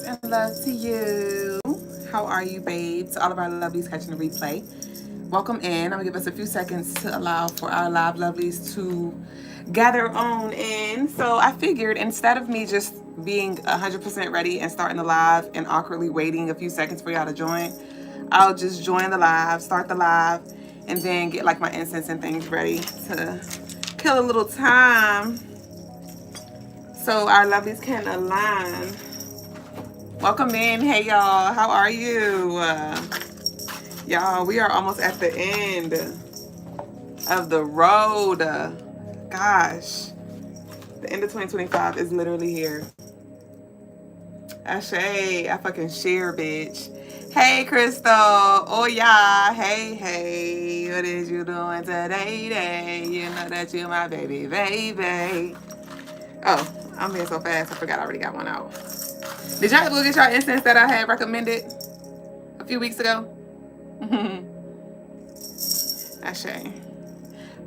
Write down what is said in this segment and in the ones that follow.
and love to you. How are you, babes? All of our lovelies catching the replay. Welcome in. I'm gonna give us a few seconds to allow for our live lovelies to gather on in. So I figured instead of me just being 100% ready and starting the live and awkwardly waiting a few seconds for y'all to join, I'll just join the live, start the live, and then get like my incense and things ready to kill a little time so our lovelies can align. Welcome in. Hey, y'all. How are you? Y'all, we are almost at the end of the road. Gosh, the end of 2025 is literally here. Ashe, I fucking share, bitch. Hey, Crystal. Oh, yeah. Hey, hey. What is you doing today, day? You know that you my baby, baby. Oh, I'm being so fast. I forgot I already got one out. Did y'all go get y'all incense that I had recommended a few weeks ago? Ashe.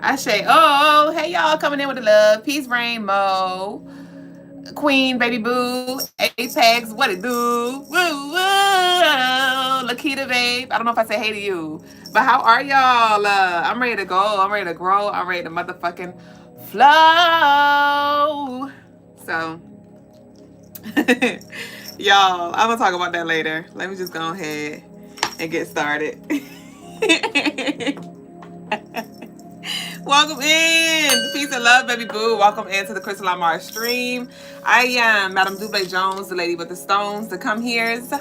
Ashe. Oh, hey y'all coming in with the love. Peace, Rain, Mo. Queen, Baby Boo. Apex, what it do? Woo, woo. Lakita, babe. I don't know if I say hey to you. But how are y'all? I'm ready to go. I'm ready to grow. I'm ready to motherfucking flow. So, y'all, I'm going to talk about that later. Let me just go ahead and get started. Welcome in. Peace and love, baby boo. Welcome into the Crystaline Mars stream. I am Madame Duble Jones, the lady with the stones, the come here's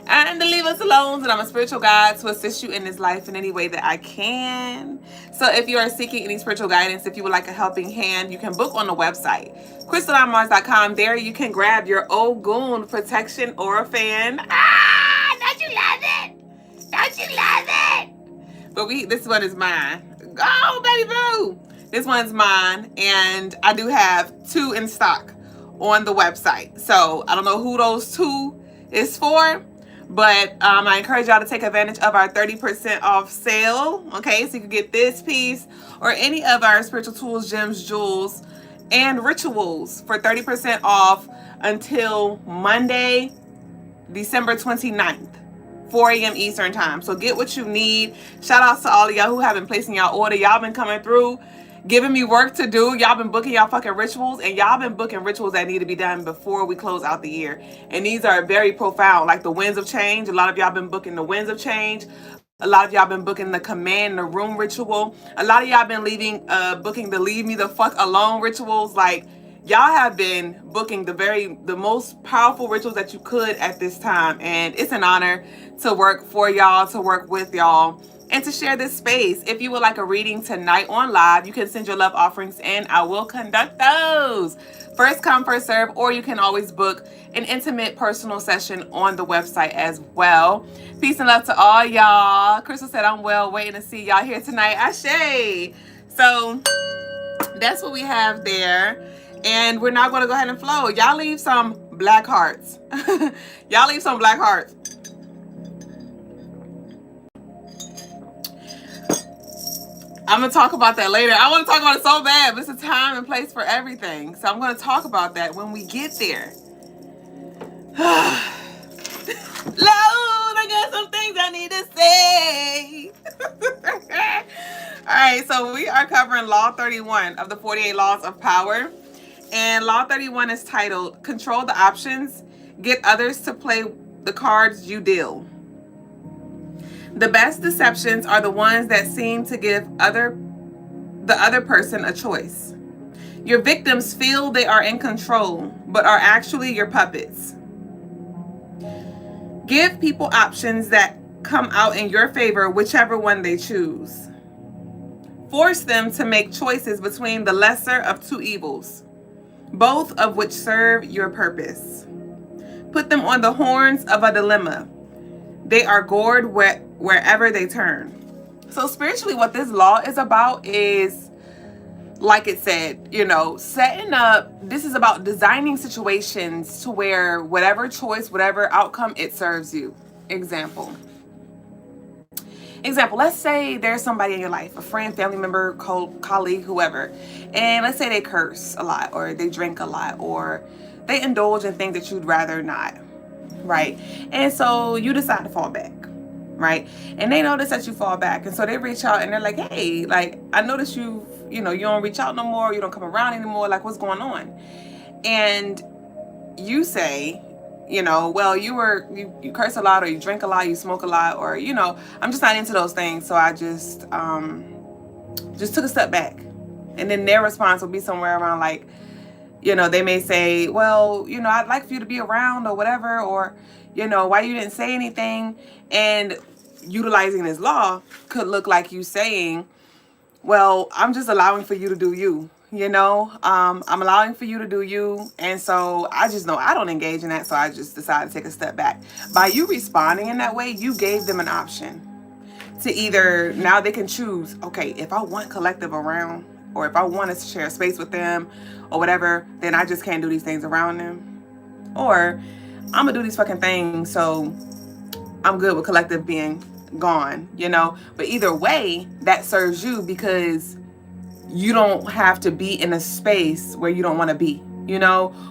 and the leave us alone. And I'm a spiritual guide to assist you in this life in any way that I can. So if you are seeking any spiritual guidance, if you would like a helping hand, you can book on the website, CrystalineMars.com. There you can grab your Ogun protection aura fan. Ah, don't you love it? Don't you love it? But this one is mine. Oh, baby boo. This one's mine. And I do have 2 in stock on the website. So I don't know who those 2 is for. But I encourage y'all to take advantage of our 30% off sale. Okay, so you can get this piece or any of our spiritual tools, gems, jewels, and rituals for 30% off until Monday, December 29th. 4 a.m. Eastern time. So get what you need. Shout outs to all of y'all who have been placing y'all order. Y'all been coming through, giving me work to do. Y'all been booking y'all fucking rituals, and y'all been booking rituals that need to be done before we close out the year. And these are very profound, like the winds of change. A lot of y'all been booking the winds of change. A lot of y'all been booking the command the room ritual. A lot of y'all been booking the leave me the fuck alone rituals. Like, y'all have been booking the most powerful rituals that you could at this time. And it's an honor to work for y'all, to work with y'all, and to share this space. If you would like a reading tonight on live, you can send your love offerings in. I will conduct those. First come, first serve, or you can always book an intimate personal session on the website as well. Peace and love to all y'all. Crystal said I'm well, waiting to see y'all here tonight. Ashe. So that's what we have there. And we're now going to go ahead and flow. Y'all leave some black hearts. Y'all leave some black hearts. I'm going to talk about that later. I want to talk about it so bad, but it's a time and place for everything. So I'm going to talk about that when we get there. Lord, I got some things I need to say. All right, so we are covering Law 31 of the 48 Laws of Power. And Law 31 is titled, Control the Options, Get Others to Play the Cards You Deal. The best deceptions are the ones that seem to give the other person a choice. Your victims feel they are in control, but are actually your puppets. Give people options that come out in your favor, whichever one they choose. Force them to make choices between the lesser of 2 evils, both of which serve your purpose. Put them on the horns of a dilemma. They are gored wherever they turn. So spiritually, what this law is about is, like it said, setting up, this is about designing situations to where whatever choice, whatever outcome, it serves you. Example, let's say there's somebody in your life, a friend, family member, colleague, whoever, and let's say they curse a lot, or they drink a lot, or they indulge in things that you'd rather not. right? And so you decide to fall back, right? And they notice that you fall back, and so they reach out and they're like, hey, like, I noticed you don't reach out no more, you don't come around anymore, like, what's going on? And you say, well, you curse a lot, or you drink a lot, you smoke a lot, or I'm just not into those things, so I just took a step back. And then their response will be somewhere around like, they may say, well, I'd like for you to be around or whatever, or why you didn't say anything. And utilizing this law could look like you saying, well, I'm just allowing for you to do you. I'm allowing for you to do you. And so I just know I don't engage in that. So I just decided to take a step back. By you responding in that way, you gave them an option to either, now they can choose, okay, if I want collective around, or if I want to share space with them or whatever, then I just can't do these things around them. Or I'm going to do these fucking things, so I'm good with collective being gone, But either way, that serves you, because you don't have to be in a space where you don't want to be,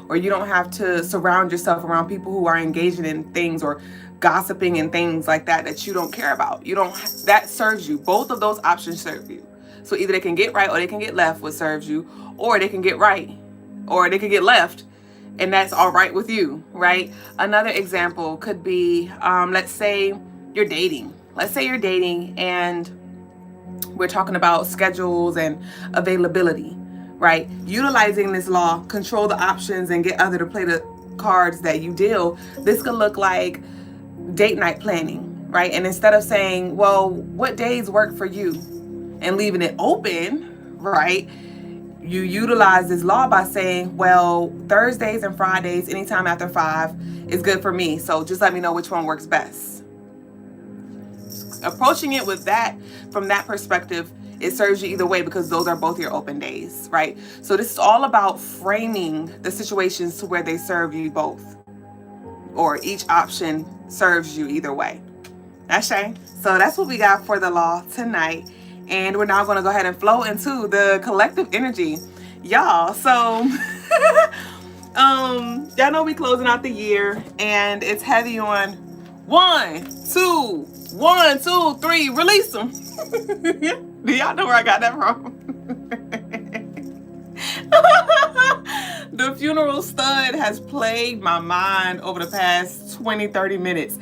or you don't have to surround yourself around people who are engaging in things or gossiping and things like that you don't care about. That serves you. Both of those options serve you. So either they can get right or they can get left, what serves you, or they can get right or they can get left, and that's all right with you, right? Another example could be, let's say you're dating. Let's say you're dating and we're talking about schedules and availability, right? Utilizing this law, control the options and get other to play the cards that you deal. This could look like date night planning, right? And instead of saying, well, what days work for you, and leaving it open, right? You utilize this law by saying, well, Thursdays and Fridays, anytime after 5 is good for me. So just let me know which one works best. Approaching it with that, from that perspective, it serves you either way, because those are both your open days, right? So this is all about framing the situations to where they serve you both, or each option serves you either way. That's Shay. So that's what we got for the law tonight. And we're now going to go ahead and flow into the collective energy, y'all. So y'all know we closing out the year, and it's heavy on 1, 2, 1, 2, 3, release them. Do y'all know where I got that from? The funeral stud has plagued my mind over the past 20-30 minutes,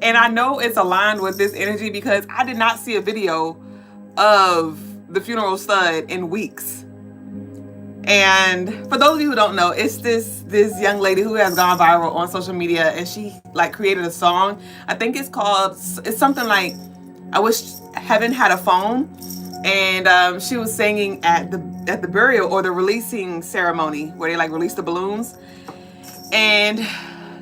and I know it's aligned with this energy because I did not see a video of the funeral stud in weeks. And for those of you who don't know, it's this young lady who has gone viral on social media, and she like created a song. I think it's something like, I wish heaven had a phone. And she was singing at the burial or the releasing ceremony where they like release the balloons. And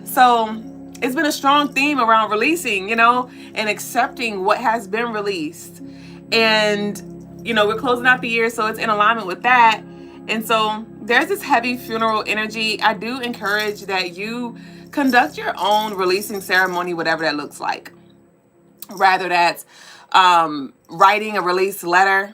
so it's been a strong theme around releasing, and accepting what has been released. And, we're closing out the year, so it's in alignment with that. And so there's this heavy funeral energy. I do encourage that you conduct your own releasing ceremony, whatever that looks like. Rather that's writing a release letter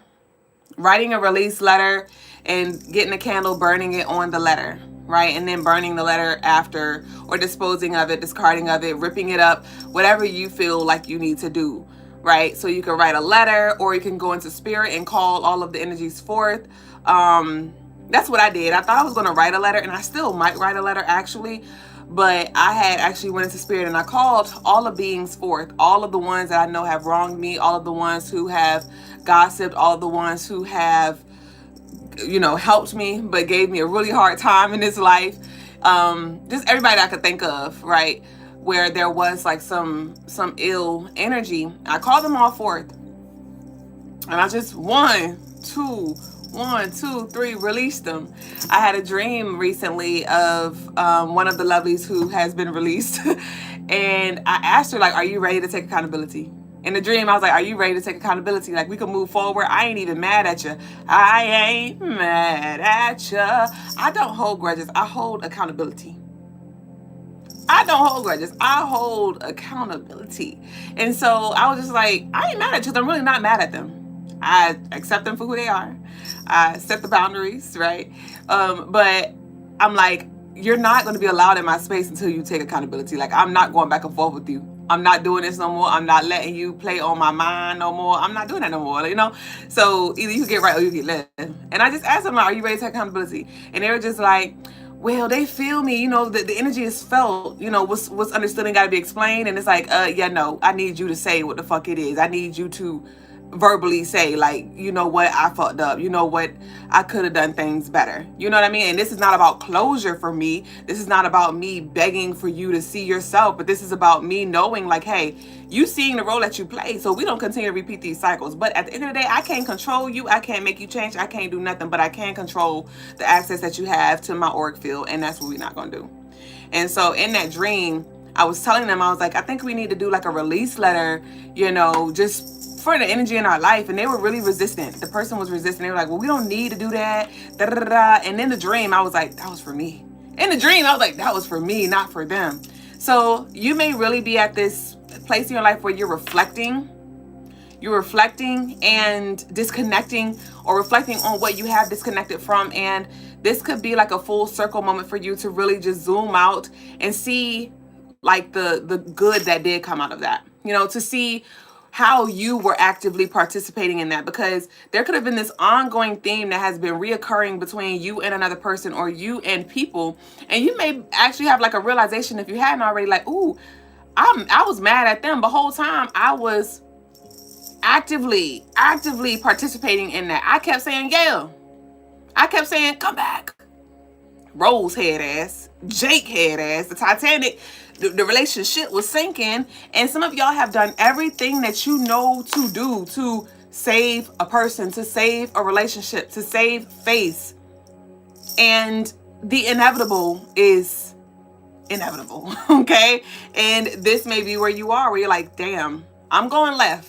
and getting a candle, burning it on the letter, right? And then burning the letter after, or disposing of it, discarding of it, ripping it up, whatever you feel like you need to do, right? So you can write a letter, or you can go into spirit and call all of the energies forth. That's what I did. I thought I was going to write a letter, and I still might write a letter actually, but I had actually went into spirit and I called all the beings forth, all of the ones that I know have wronged me, all of the ones who have gossiped, all of the ones who have, helped me but gave me a really hard time in this life. Just everybody I could think of, right? Where there was like some ill energy. I called them all forth. And I just 1, 2, 3, released them. I had a dream recently of one of the lovelies who has been released. And I asked her, like, are you ready to take accountability? In the dream, I was like, are you ready to take accountability? Like, we can move forward. I ain't even mad at you. I ain't mad at you. I don't hold grudges. I hold accountability. I don't hold grudges. I hold accountability. And so I was just like, I ain't mad at you. I'm really not mad at them. I accept them for who they are. I set the boundaries, right? But I'm like, you're not going to be allowed in my space until you take accountability. Like, I'm not going back and forth with you. I'm not doing this no more. I'm not letting you play on my mind no more. I'm not doing that no more, you know? So either you get right or you get left. And I just asked them, are you ready to take accountability? And they were just like, well, they feel me, you know, the energy is felt, you know, what's understood and got to be explained. And it's like, yeah, no, I need you to say what the fuck it is. I need you to verbally say, like, you know what, I fucked up, you know what, I could have done things better, you know what I mean? And this is not about closure for me. This is not about me begging for you to see yourself, but this is about me knowing, like, hey, you seeing the role that you play, so we don't continue to repeat these cycles. But at the end of the day, I can't control you, I can't make you change, I can't do nothing, but I can control the access that you have to my auric field, and that's what we're not gonna do. And so in that dream, I was telling them, I was like, I think we need to do like a release letter, you know, just for the energy in our life. And they were really resistant. The person was resistant. They were like, well, we don't need to do that. Da, da, da, da. And in the dream, I was like, that was for me. In the dream, I was like, that was for me, not for them. So you may really be at this place in your life where you're reflecting and disconnecting, or reflecting on what you have disconnected from. And this could be like a full circle moment for you to really just zoom out and see like the good that did come out of that, you know, to see how you were actively participating in that, because there could have been this ongoing theme that has been reoccurring between you and another person, or you and people, and you may actually have like a realization, if you hadn't already, like, ooh, I was mad at them, but the whole time I was actively participating in that. I kept saying, yeah. I kept saying, come back. Rose head ass, Jake head ass, the Titanic, the relationship was sinking, and some of y'all have done everything that you know to do to save a person, to save a relationship, to save face. And the inevitable is inevitable, okay? And this may be where you are, where you're like, damn, I'm going left,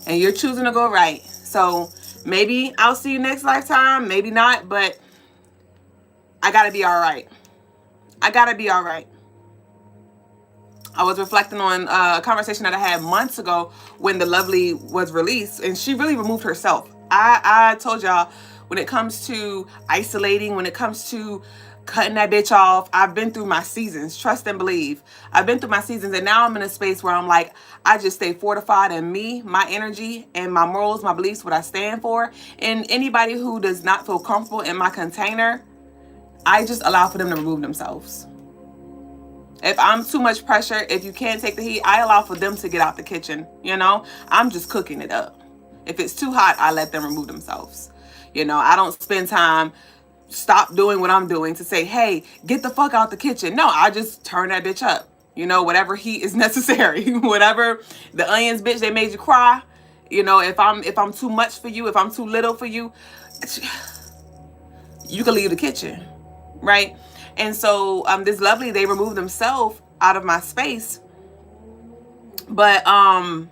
and you're choosing to go right. So maybe I'll see you next lifetime, maybe not, but I gotta be all right. I gotta be all right. I was reflecting on a conversation that I had months ago when the Lovely was released, and she really removed herself. I told y'all, when it comes to isolating, when it comes to cutting that bitch off, I've been through my seasons, trust and believe. I've been through my seasons, and now I'm in a space where I'm like, I just stay fortified in me, my energy, and my morals, my beliefs, what I stand for. And anybody who does not feel comfortable in my container, I just allow for them to remove themselves. If I'm too much pressure, if you can't take the heat, I allow for them to get out the kitchen, you know? I'm just cooking it up. If it's too hot, I let them remove themselves. You know, I don't spend time, stop doing what I'm doing to say, hey, get the fuck out the kitchen. No, I just turn that bitch up. You know, whatever heat is necessary, whatever the onions, bitch, they made you cry. You know, if I'm too much for you, if I'm too little for you, you can leave the kitchen, right? And so this Lovely, they removed themselves out of my space. But I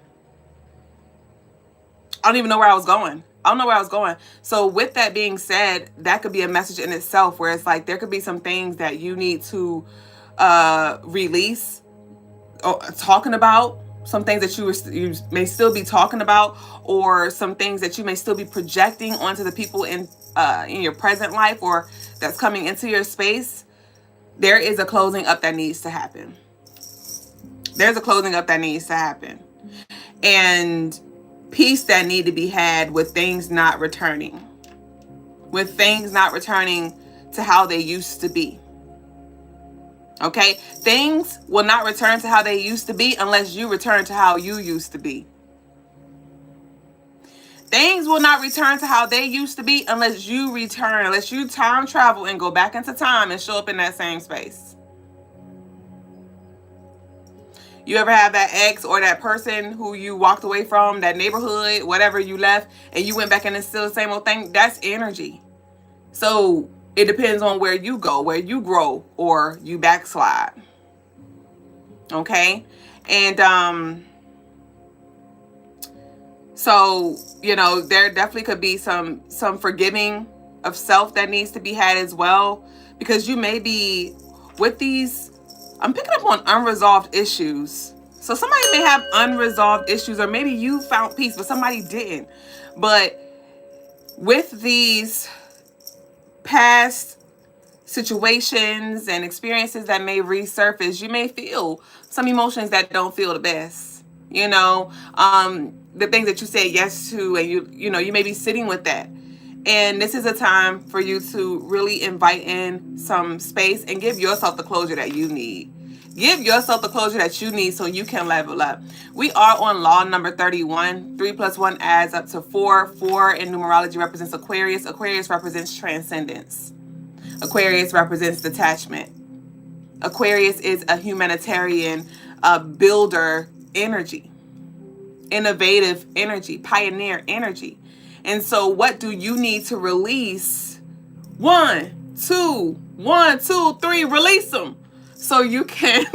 don't even know where I was going. I don't know where I was going. So with that being said, that could be a message in itself, where it's like there could be some things that you need to release, or talking about, some things that you may still be talking about, or some things that you may still be projecting onto the people in your present life, or that's coming into your space. There is a closing up that needs to happen. There's a closing up that needs to happen. And peace that need to be had with things not returning. With things not returning to how they used to be. Okay? Things will not return to how they used to be unless you return to how you used to be. Things will not return to how they used to be unless you return, unless you time travel and go back into time and show up in that same space. You ever have that ex or that person who you walked away from, that neighborhood, whatever you left, and you went back and it's still the same old thing? That's energy. So it depends on where you go, where you grow, or you backslide. Okay? And so, you know, there definitely could be some forgiving of self that needs to be had as well, because you may be with these, I'm picking up on unresolved issues. So somebody may have unresolved issues, or maybe you found peace, but somebody didn't. But with these past situations and experiences that may resurface. You may feel some emotions that don't feel the best. You know, the things that you said yes to, and you may be sitting with that. And this is a time for you to really invite in some space and give yourself the closure that you need. Give yourself the closure that you need so you can level up. We are on law number 31. 3 plus 1 adds up to 4. 4 in numerology represents Aquarius. Aquarius represents transcendence. Aquarius represents detachment. Aquarius is a humanitarian builder energy, innovative energy, pioneer energy. And so what do you need to release? 1, 2, 1, 2, 3, release them so you can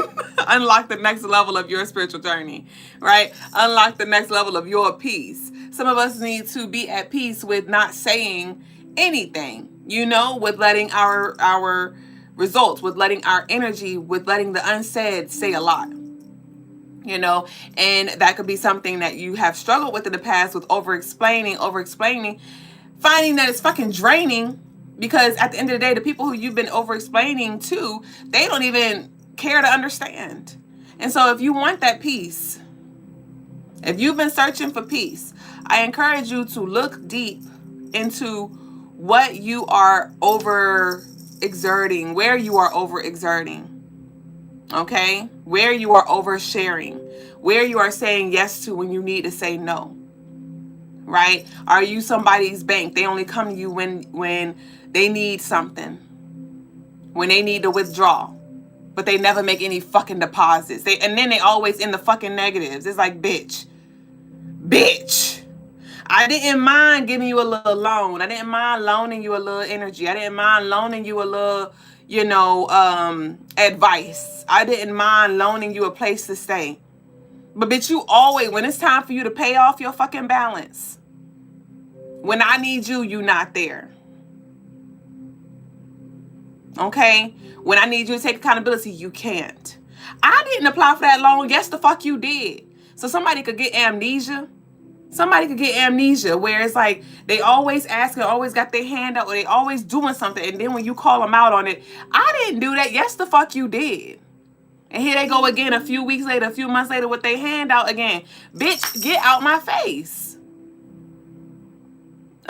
unlock the next level of your spiritual journey, right? Unlock the next level of your peace. Some of us need to be at peace with not saying anything, with letting our results, with letting our energy, with letting the unsaid say a lot. And that could be something that you have struggled with in the past, with over-explaining, finding that it's fucking draining, because at the end of the day, the people who you've been over-explaining to, they don't even care to understand. And so if you want that peace, if you've been searching for peace, I encourage you to look deep into what you are over-exerting, where you are over-exerting. Okay, where you are oversharing, where you are saying yes to when you need to say no, right? Are you somebody's bank? They only come to you when they need something, when they need to withdraw, but they never make any fucking deposits. And then they always in the fucking negatives. It's like, bitch, I didn't mind giving you a little loan. I didn't mind loaning you a little energy. I didn't mind loaning you a little, advice. I didn't mind loaning you a place to stay. But bitch, you always, when it's time for you to pay off your fucking balance, when I need you, you not there. Okay? When I need you to take accountability, you can't. I didn't apply for that loan. Yes, the fuck you did. So somebody could get amnesia. Where it's like they always asking, always got their hand out, or they always doing something. And then when you call them out on it, I didn't do that. Yes, the fuck you did. And here they go again a few weeks later, a few months later with their hand out again. Bitch, get out my face.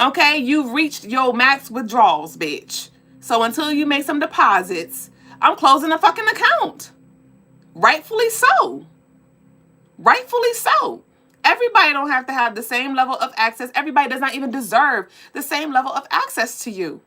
Okay, you've reached your max withdrawals, bitch. So until you make some deposits, I'm closing the fucking account. Rightfully so. Everybody don't have to have the same level of access. Everybody does not even deserve the same level of access to you.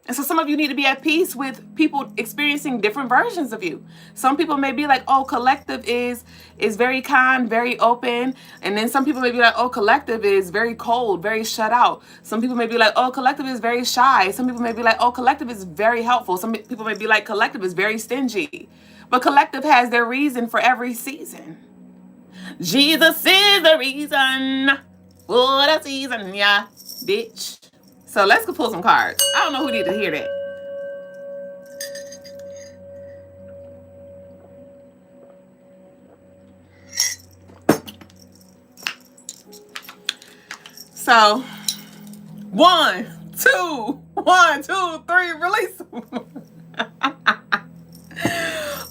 And so some of you need to be at peace with people experiencing different versions of you. Some people may be like, oh, collective is very kind, very open. And then some people may be like, oh, collective is very cold, very shut out. Some people may be like, oh, collective is very shy. Some people may be like, oh, collective is very helpful. Some people may be like, collective is very stingy. But collective has their reason for every season. Jesus is the reason for the season, yeah, bitch. So let's go pull some cards. I don't know who needed to hear that. So 1, 2, 1, 2, 3, release.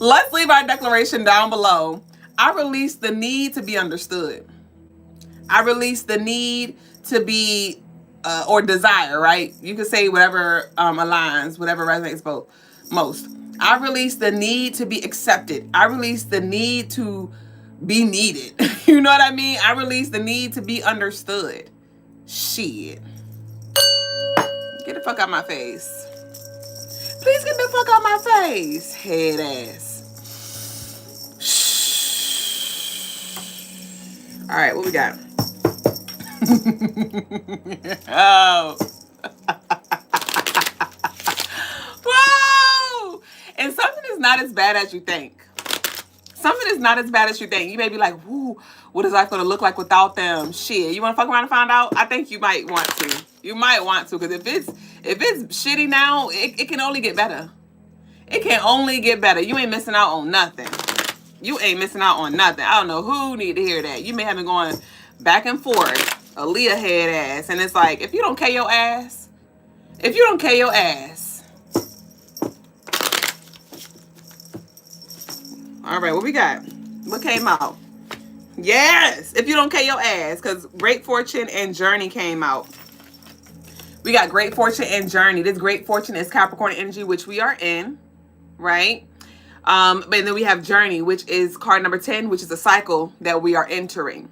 Let's leave our declaration down below. I release the need to be understood. I release the need to be, or desire, right? You can say whatever aligns, whatever resonates most. I release the need to be accepted. I release the need to be needed. You know what I mean? I release the need to be understood. Shit. Get the fuck out my face. Please get the fuck out my face. Head ass. All right, what we got? Oh. Whoa! And something is not as bad as you think. Something is not as bad as you think. You may be like, whoo, what is life going to look like without them? Shit, you want to fuck around and find out? I think you might want to. You might want to, because if it's shitty now, it can only get better. It can only get better. You ain't missing out on nothing. You ain't missing out on nothing. I don't know who need to hear that. You may have been going back and forth, Aaliyah head ass. And it's like, if you don't K your ass, All right, what we got? What came out? Yes, if you don't K your ass, because Great Fortune and Journey came out. We got Great Fortune and Journey. This Great Fortune is Capricorn energy, which we are in, right? But then we have Journey, which is card number 10, which is a cycle that we are entering.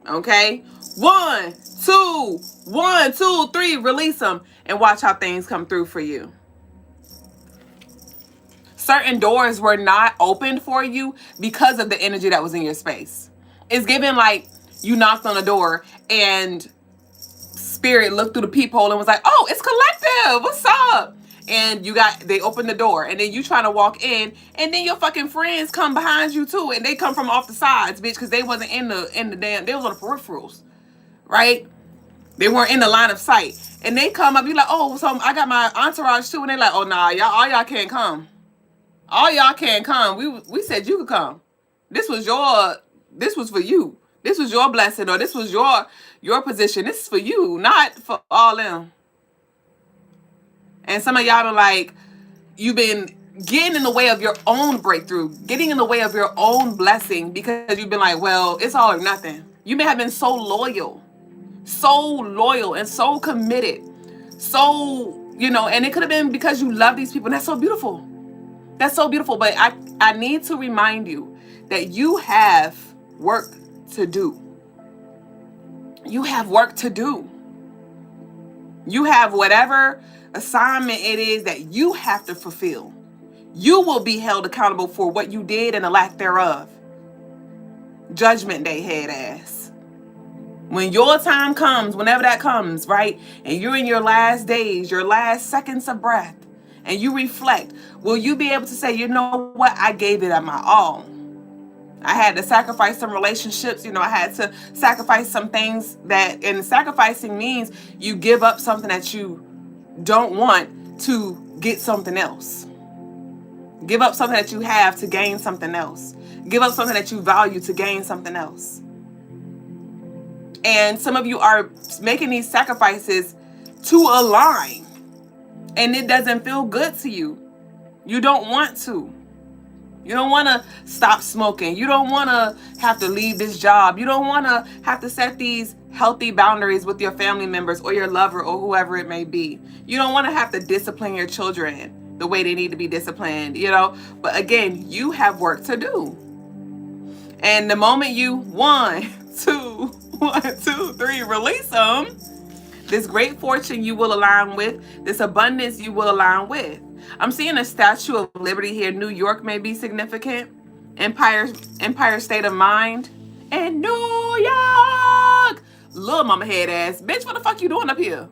Okay? 1, 2, 1, 2, 3, release them and watch how things come through for you. Certain doors were not opened for you because of the energy that was in your space. It's given like you knocked on a door and spirit looked through the peephole and was like, oh, it's collective. What's up? And they opened the door and then you trying to walk in and then your fucking friends come behind you too. And they come from off the sides, bitch, because they wasn't in the damn, they was on the peripherals, right? They weren't in the line of sight. And they come up, you like, oh, so I got my entourage too. And they like, oh, nah, all y'all can't come. All y'all can't come. We said you could come. This was for you. This was your blessing, or this was your position. This is for you, not for all them. And some of y'all are like, you've been getting in the way of your own breakthrough, getting in the way of your own blessing because you've been like, well, it's all or nothing. You may have been so loyal and so committed. So, and it could have been because you love these people. And that's so beautiful. That's so beautiful. But I need to remind you that you have work to do. You have work to do. You have whatever assignment it is that you have to fulfill. You will be held accountable for what you did and the lack thereof. Judgment Day head ass. When your time comes, whenever that comes, right? And you're in your last days, your last seconds of breath, and you reflect, will you be able to say, you know what? I gave it at my all. I had to sacrifice some relationships. I had to sacrifice some things and sacrificing means you give up something that you don't want to get something else. Give up something that you have to gain something else. Give up something that you value to gain something else. And some of you are making these sacrifices to align. And it doesn't feel good to you. You don't want to. You don't want to stop smoking. You don't want to have to leave this job. You don't want to have to set these healthy boundaries with your family members or your lover or whoever it may be. You don't want to have to discipline your children the way they need to be disciplined, But again, you have work to do. And the moment you 1, 2, 3, release them, this great fortune you will align with, this abundance you will align with. I'm seeing a Statue of Liberty here. New York may be significant. Empire State of Mind. And New York! Little mama head ass. Bitch, what the fuck you doing up here?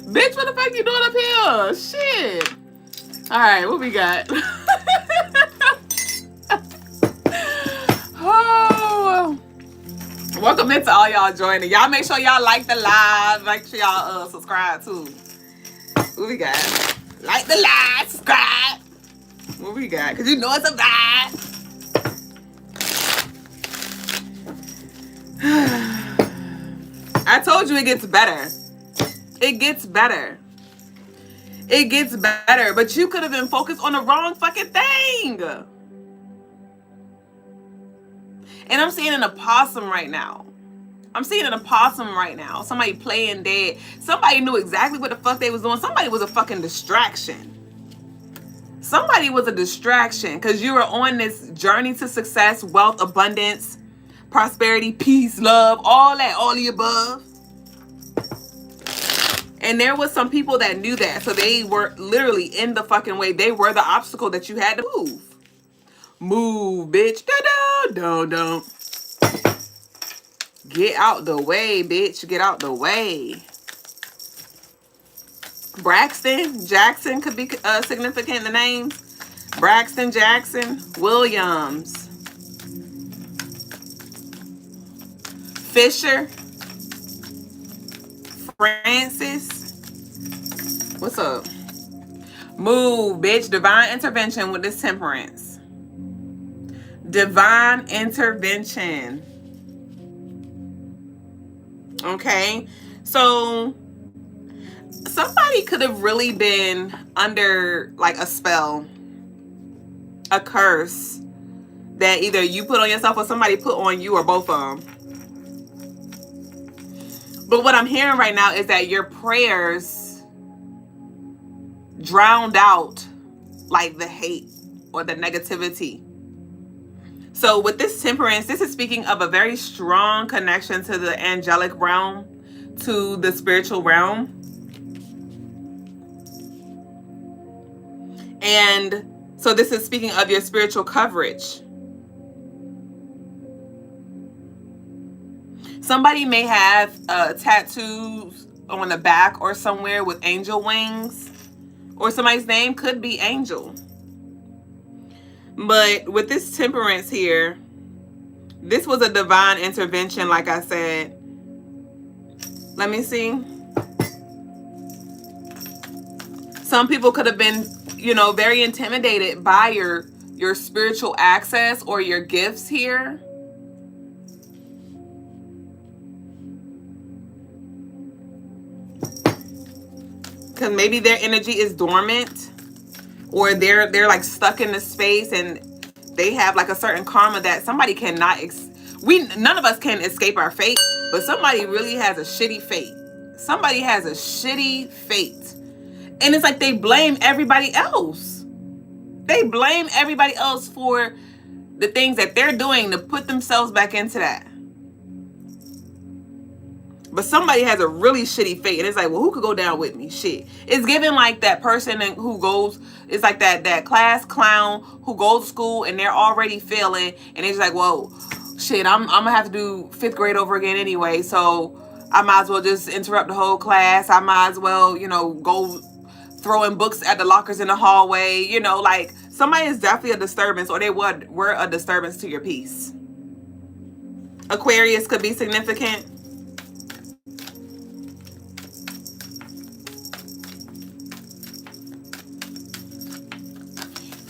Bitch, what the fuck you doing up here? Shit. All right, what we got? Oh, welcome into all y'all joining. Y'all make sure y'all like the live. Make sure y'all subscribe too. What we got? Like the live, subscribe. What we got? Because you know it's a vibe. I told you it gets better. It gets better. It gets better. But you could have been focused on the wrong fucking thing. And I'm seeing an opossum right now. Somebody playing dead. Somebody knew exactly what the fuck they was doing. Somebody was a fucking distraction. Somebody was a distraction because you were on this journey to success, wealth, abundance, prosperity, peace, love, all the above. And there was some people that knew that. So they were literally in the fucking way. They were the obstacle that you had to move. Move, bitch. Don't. Get out the way, bitch. Get out the way. Braxton Jackson could be significant in the name. Braxton Jackson Williams. Fisher Francis. What's up? Move, bitch. Divine intervention with this Temperance. Divine intervention. Okay, so somebody could have really been under like a spell, a curse that either you put on yourself or somebody put on you, or both of them. But what I'm hearing right now is that your prayers drowned out like the hate or the negativity. So with this temperance, this is speaking of a very strong connection to the angelic realm, to the spiritual realm. And so this is speaking of your spiritual coverage. Somebody may have tattoos on the back or somewhere with angel wings, or somebody's name could be Angel. But with this temperance here, this was a divine intervention, like I said. Let me see. Some people could have been, you know, very intimidated by your spiritual access or your gifts here. Because maybe their energy is dormant, or they're like stuck in the space and they have like a certain karma that somebody cannot none of us can escape our fate, but somebody really has a shitty fate. Somebody has a shitty fate. And it's like they blame everybody else. They blame everybody else for the things that they're doing to put themselves back into that. But somebody has a really shitty fate, and it's like, well, who could go down with me? Shit. It's given like that person who goes, it's like that class clown who goes to school and they're already failing, and it's like, whoa, shit, I'm gonna have to do 5th grade over again anyway, so I might as well just interrupt the whole class. I might as well, you know, go throwing books at the lockers in the hallway. You know, like somebody is definitely a disturbance, or they were a disturbance to your peace. Aquarius could be significant.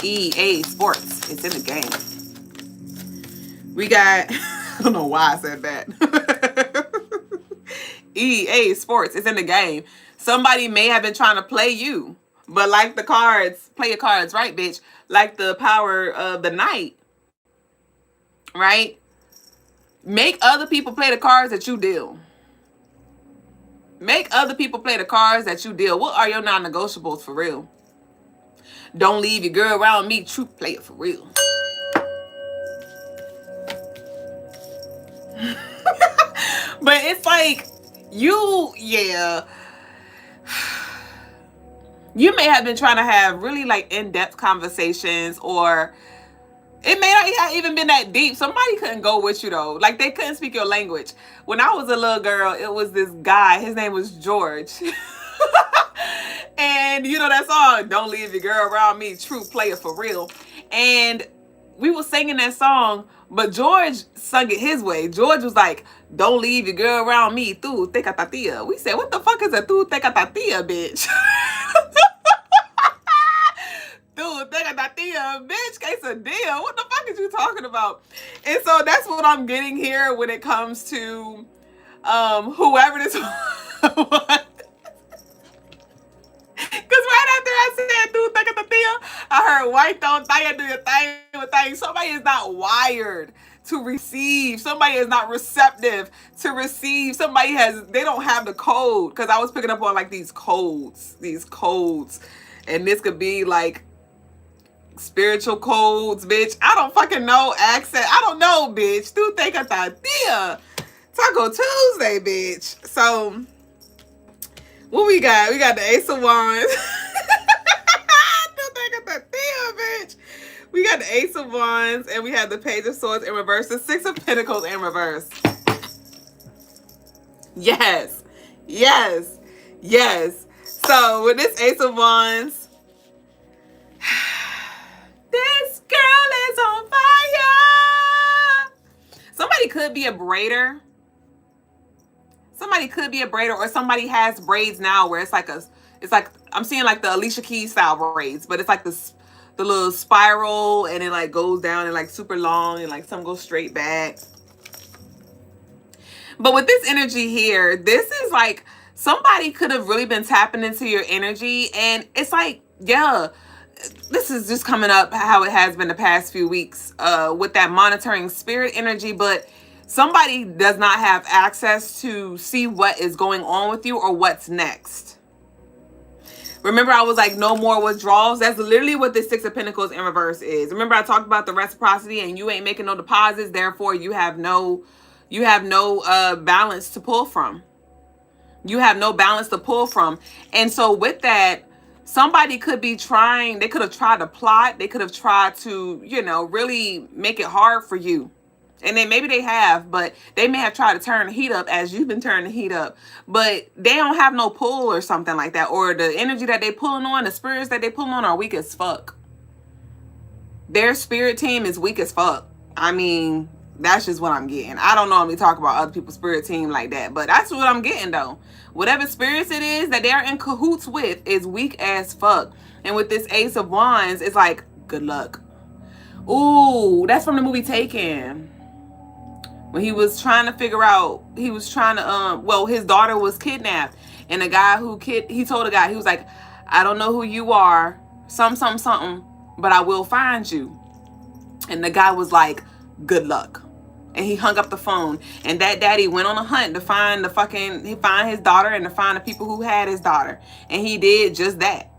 EA Sports, it's in the game. We got, I don't know why I said that. EA Sports, it's in the game. Somebody may have been trying to play you, but like the cards, play your cards right, bitch. Like the power of the night, right? Make other people play the cards that you deal. Make other people play the cards that you deal. What are your non-negotiables for real? Don't leave your girl around me. True player for real. But it's like you may have been trying to have really like in-depth conversations, or it may not have even been that deep. Somebody couldn't go with you though. Like they couldn't speak your language. When I was a little girl, it was this guy. His name was George. And you know that song, Don't Leave Your Girl Around Me, True Player for Real. And we were singing that song, but George sung it his way. George was like, don't leave your girl around me, tu teca tatia. We said, what the fuck is a tu teca tatia, bitch? Tu teca tatia, bitch, quesadilla. What the fuck is you talking about? And so that's what I'm getting here when it comes to whoever this was. Because right after I said, dude, think of the thing, I heard, white don't do your thing. Somebody is not wired to receive. Somebody is not receptive to receive. They don't have the code. Because I was picking up on like these codes. And this could be like spiritual codes, bitch. I don't fucking know accent. I don't know, bitch. Dude, think of the idea. Taco Tuesday, bitch. So what we got? We got the Ace of Wands. Bitch. We got the Ace of Wands, and we have the Page of Swords in reverse, the Six of Pentacles in reverse. Yes. So with this Ace of Wands, this girl is on fire. Somebody could be a braider. Or somebody has braids now where it's like I'm seeing like the Alicia Keys style braids, but it's like the little spiral, and it like goes down and like super long, and like some goes straight back. But with this energy here, this is like somebody could have really been tapping into your energy. And it's like, yeah, this is just coming up how it has been the past few weeks with that monitoring spirit energy. But somebody does not have access to see what is going on with you or what's next. Remember, I was like, no more withdrawals. That's literally what the Six of Pentacles in reverse is. Remember, I talked about the reciprocity and you ain't making no deposits. Therefore, you have no balance to pull from. You have no balance to pull from. And so with that, somebody could be trying, they could have tried to plot. They could have tried to, really make it hard for you. And then maybe they have, but they may have tried to turn the heat up as you've been turning the heat up. But they don't have no pull or something like that. Or the energy that they pulling on, the spirits that they pulling on are weak as fuck. Their spirit team is weak as fuck. I mean, that's just what I'm getting. I don't normally talk about other people's spirit team like that, but that's what I'm getting though. Whatever spirits it is that they're in cahoots with is weak as fuck. And with this Ace of Wands, it's like, good luck. Ooh, that's from the movie Taken. When he was trying to figure out, his daughter was kidnapped. And the guy he told the guy, he was like, I don't know who you are, something, but I will find you. And the guy was like, good luck. And he hung up the phone. And that daddy went on a hunt to find find his daughter and to find the people who had his daughter. And he did just that.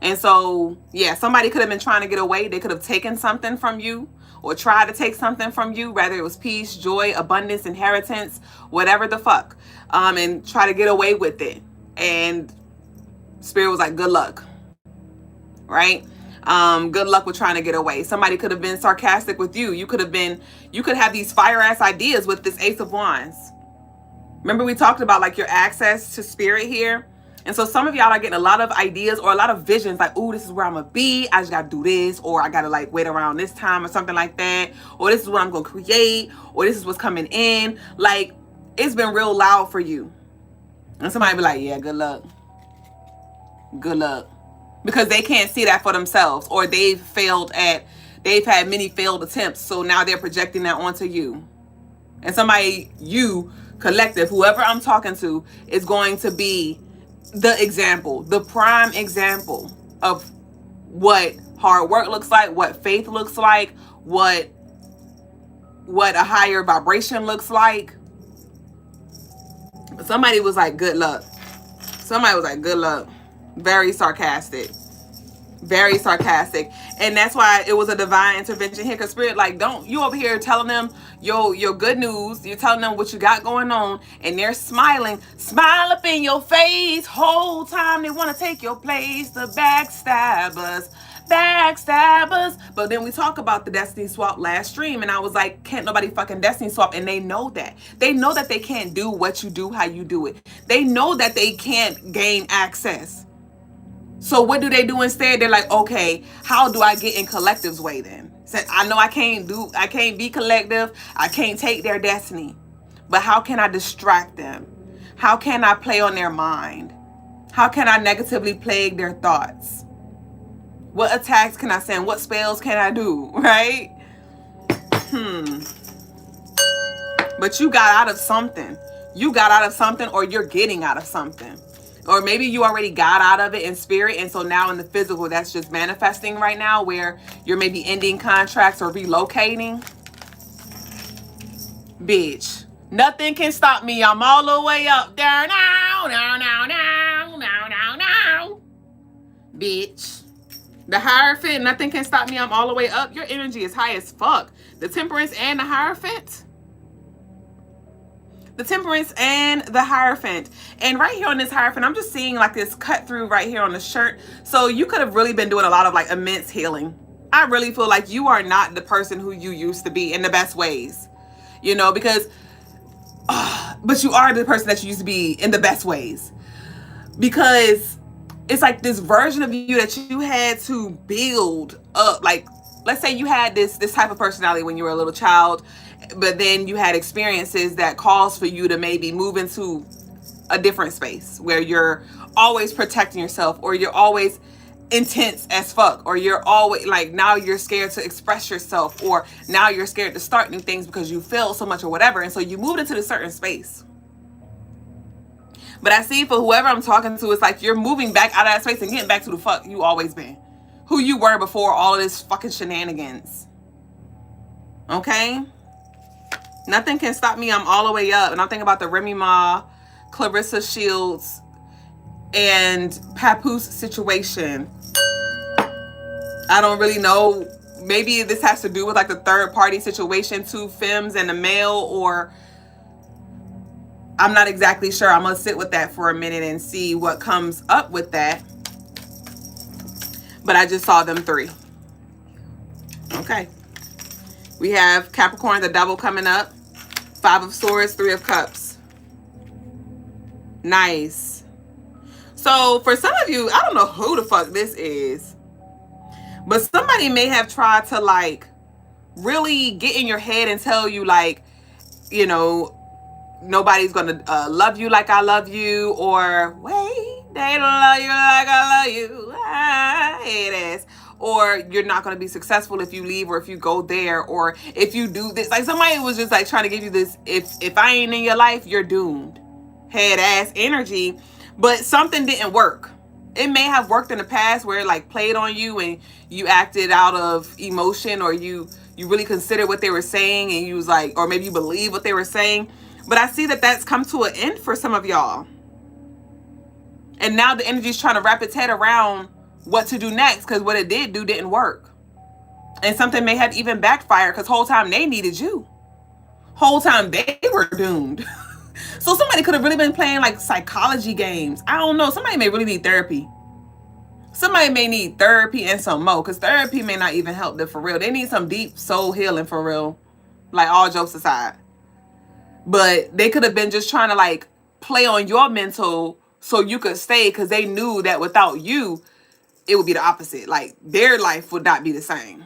And so, yeah, somebody could have been trying to get away. They could have taken something from you or tried to take something from you, whether it was peace, joy, abundance, inheritance, whatever the fuck, and try to get away with it. And Spirit was like, good luck, right? Good luck with trying to get away. Somebody could have been sarcastic with you. You could have these fire ass ideas with this Ace of Wands. Remember we talked about like your access to spirit here? And so some of y'all are getting a lot of ideas or a lot of visions like, ooh, this is where I'm going to be. I just got to do this, or I got to like wait around this time or something like that. Or this is what I'm going to create, or this is what's coming in. Like, it's been real loud for you. And somebody be like, yeah, good luck. Good luck. Because they can't see that for themselves, or they've had many failed attempts. So now they're projecting that onto you. And somebody, you, collective, whoever I'm talking to, is going to be the example, the prime example of what hard work looks like, what faith looks like, what a higher vibration looks like. Somebody was like, good luck. Somebody was like, good luck. Very sarcastic. Very sarcastic. And that's why it was a divine intervention here. Because Spirit, like, don't you over here telling them your good news. You're telling them what you got going on. And they're smiling. Smile up in your face. Whole time they want to take your place. The backstabbers. Backstabbers. But then we talk about the destiny swap last stream. And I was like, can't nobody fucking destiny swap. And they know that. They know that they can't do what you do, how you do it. They know that they can't gain access. So what do they do instead? They're like, okay, how do I get in collective's way then? Since I know I can't be collective. I can't take their destiny. But how can I distract them? How can I play on their mind? How can I negatively plague their thoughts? What attacks can I send? What spells can I do? Right? But you got out of something. You got out of something, or you're getting out of something. Or maybe you already got out of it in spirit, and so now in the physical, that's just manifesting right now, where you're maybe ending contracts or relocating. Bitch, nothing can stop me. I'm all the way up there now. Bitch. The Hierophant, nothing can stop me. I'm all the way up. Your energy is high as fuck. The Temperance and the Hierophant. The Temperance and the Hierophant. And right here on this Hierophant, I'm just seeing like this cut through right here on the shirt. So you could have really been doing a lot of like immense healing. I really feel like you are not the person who you used to be in the best ways. You know, because, but you are the person that you used to be in the best ways. Because it's like this version of you that you had to build up. Like, let's say you had this type of personality when you were a little child, but then you had experiences that caused for you to maybe move into a different space where you're always protecting yourself, or you're always intense as fuck, or you're always like, now you're scared to express yourself, or now you're scared to start new things because you feel so much or whatever, and so you moved into this certain space. But I see for whoever I'm talking to, it's like you're moving back out of that space and getting back to the fuck you always been, who you were before all of this fucking shenanigans. Okay, nothing can stop me. I'm all the way up. And I'm thinking about the Remy Ma, Clarissa Shields, and Papoose situation. I don't really know. Maybe this has to do with like the third party situation, two femmes and a male, or I'm not exactly sure. I'm gonna sit with that for a minute and see what comes up with that. But I just saw them three. Okay. We have Capricorn, the Devil coming up. 5 of Swords, 3 of Cups. Nice. So for some of you, I don't know who the fuck this is, but somebody may have tried to like really get in your head and tell you like, you know, nobody's gonna love you like I love you, or wait, they don't love you like I love you. I hate ass. Or you're not gonna be successful if you leave, or if you go there, or if you do this. Like somebody was just like trying to give you this, if I ain't in your life, you're doomed. Head ass energy. But something didn't work. It may have worked in the past where it like played on you and you acted out of emotion, or you really considered what they were saying, and you was like, or maybe you believe what they were saying. But I see that that's come to an end for some of y'all. And now the energy is trying to wrap its head around what to do next, because what it did do didn't work. And something may have even backfired, because whole time they needed you. Whole time they were doomed. So somebody could have really been playing like psychology games. I don't know. Somebody may really need therapy. Somebody may need therapy and some more, because therapy may not even help them for real. They need some deep soul healing for real. Like, all jokes aside. But they could have been just trying to like play on your mental so you could stay, because they knew that without you, it would be the opposite. Like, their life would not be the same.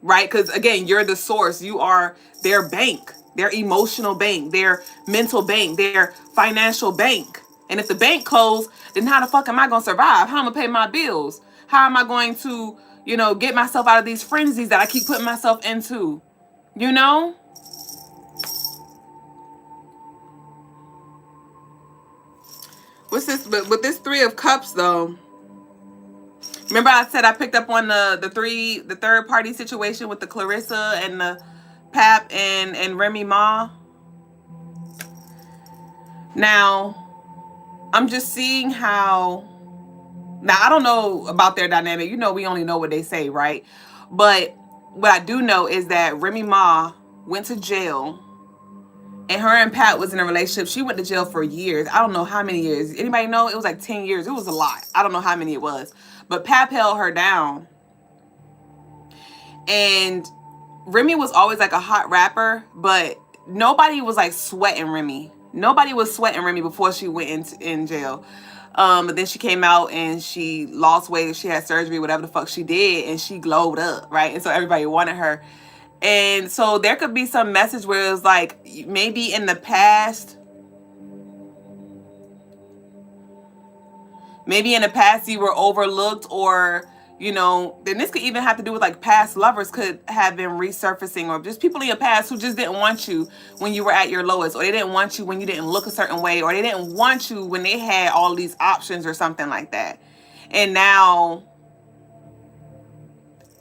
Right? Because again, you're the source. You are their bank, their emotional bank, their mental bank, their financial bank. And if the bank closed, then how the fuck am I going to survive? How am I going to pay my bills? How am I going to, you know, get myself out of these frenzies that I keep putting myself into? You know? What's this? But with this 3 of Cups, though, remember I said I picked up on the third party situation with the Clarissa and the Pap and Remy Ma. Now, I'm just seeing how. Now, I don't know about their dynamic. You know, we only know what they say, right? But what I do know is that Remy Ma went to jail. And her and Pat was in a relationship. She went to jail for years. I don't know how many years. Anybody know? It was like 10 years. It was a lot. I don't know how many it was. But Pat held her down. And Remy was always like a hot rapper, but nobody was like sweating Remy. Nobody was sweating Remy before she went in jail. But then she came out and she lost weight. She had surgery, whatever the fuck she did. And she glowed up, right? And so everybody wanted her. And so there could be some message where it's like, maybe in the past you were overlooked, or, you know, then this could even have to do with like past lovers could have been resurfacing, or just people in your past who just didn't want you when you were at your lowest, or they didn't want you when you didn't look a certain way, or they didn't want you when they had all these options or something like that. And now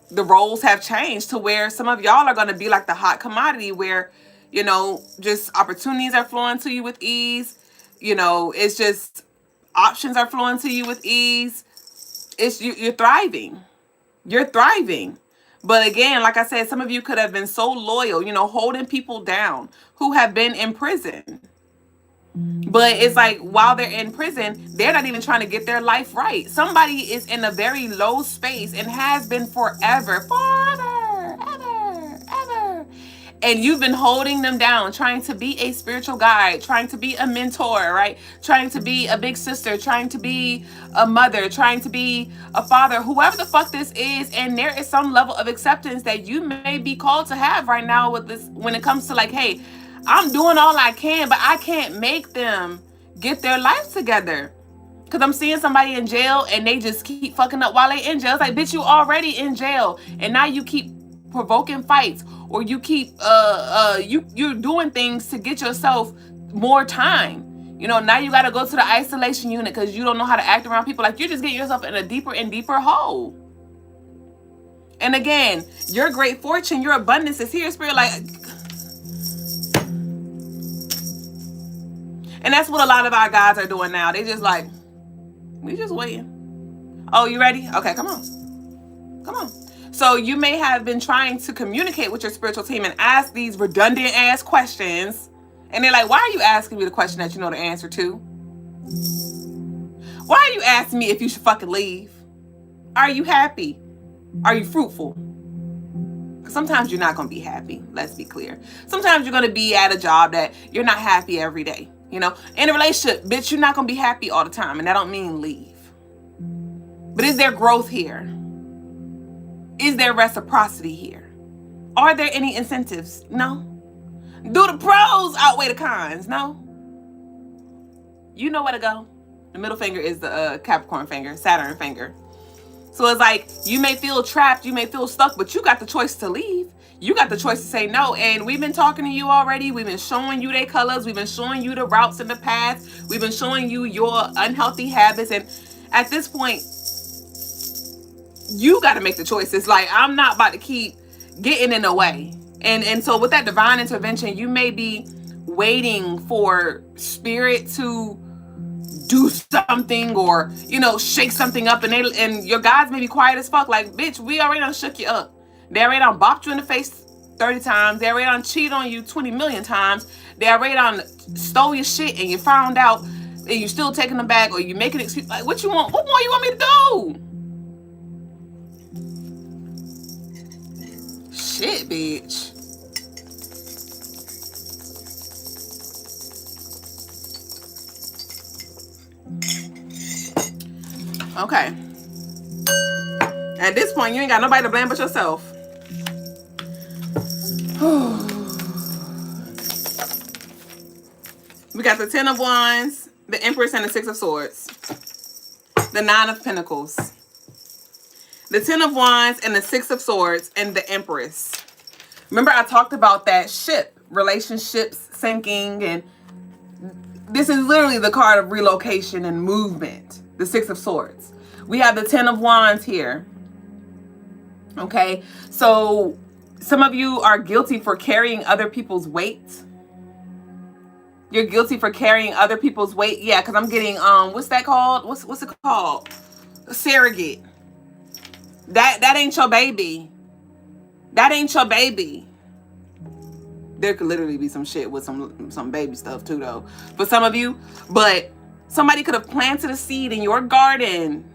the roles have changed to where some of y'all are going to be like the hot commodity, where, you know, just opportunities are flowing to you with ease. You know, it's just options are flowing to you with ease. It's you're thriving. You're thriving. But again, like I said, some of you could have been so loyal, you know, holding people down who have been in prison. But it's like, while they're in prison, they're not even trying to get their life right. Somebody is in a very low space and has been forever. And you've been holding them down, trying to be a spiritual guide, trying to be a mentor, right? Trying to be a big sister, trying to be a mother, trying to be a father, whoever the fuck this is. And there is some level of acceptance that you may be called to have right now with this, when it comes to like, hey, I'm doing all I can, but I can't make them get their life together. Because I'm seeing somebody in jail and they just keep fucking up while they in jail. It's like, bitch, you already in jail. And now you keep provoking fights, or you keep you're doing things to get yourself more time. You know, now you got to go to the isolation unit because you don't know how to act around people. Like, you're just getting yourself in a deeper and deeper hole. And again, your great fortune, your abundance is here, Spirit. Like, and that's what a lot of our guys are doing now. They just like, we just waiting. Oh, you ready? Okay, come on. Come on. So you may have been trying to communicate with your spiritual team and ask these redundant ass questions. And they're like, why are you asking me the question that you know the answer to? Why are you asking me if you should fucking leave? Are you happy? Are you fruitful? Sometimes you're not going to be happy. Let's be clear. Sometimes you're going to be at a job that you're not happy every day. You know, in a relationship, bitch, you're not going to be happy all the time. And that don't mean leave. But is there growth here? Is there reciprocity here? Are there any incentives? No. Do the pros outweigh the cons? No. You know where to go. The middle finger is the Capricorn finger, Saturn finger. So it's like, you may feel trapped, you may feel stuck, but you got the choice to leave. You got the choice to say no. And we've been talking to you already. We've been showing you their colors. We've been showing you the routes in the past. We've been showing you your unhealthy habits. And at this point, you got to make the choice. It's like, I'm not about to keep getting in the way. And so with that divine intervention, you may be waiting for spirit to do something, or, you know, shake something up, and your guys may be quiet as fuck. Like, bitch, we already done shook you up. They already done bopped you in the face 30 times. They already done cheated on you 20 million times. They already done stole your shit and you found out and you still taking them back, or you making an excuse. Like, what you want? What more you want me to do? Shit, bitch. Okay. At this point, you ain't got nobody to blame but yourself. We got the 10 of Wands, the Empress, and the 6 of Swords. The 9 of Pentacles. The 10 of Wands and the 6 of Swords and the Empress. Remember, I talked about that ship, relationships sinking, and this is literally the card of relocation and movement. The 6 of Swords. We have the 10 of Wands here. Okay, so some of you are guilty for carrying other people's weight. You're guilty for carrying other people's weight. Yeah, because I'm getting what's that called? What's it called? Surrogate. That ain't your baby. That ain't your baby. There could literally be some shit with some baby stuff too, though, for some of you. But somebody could have planted a seed in your garden.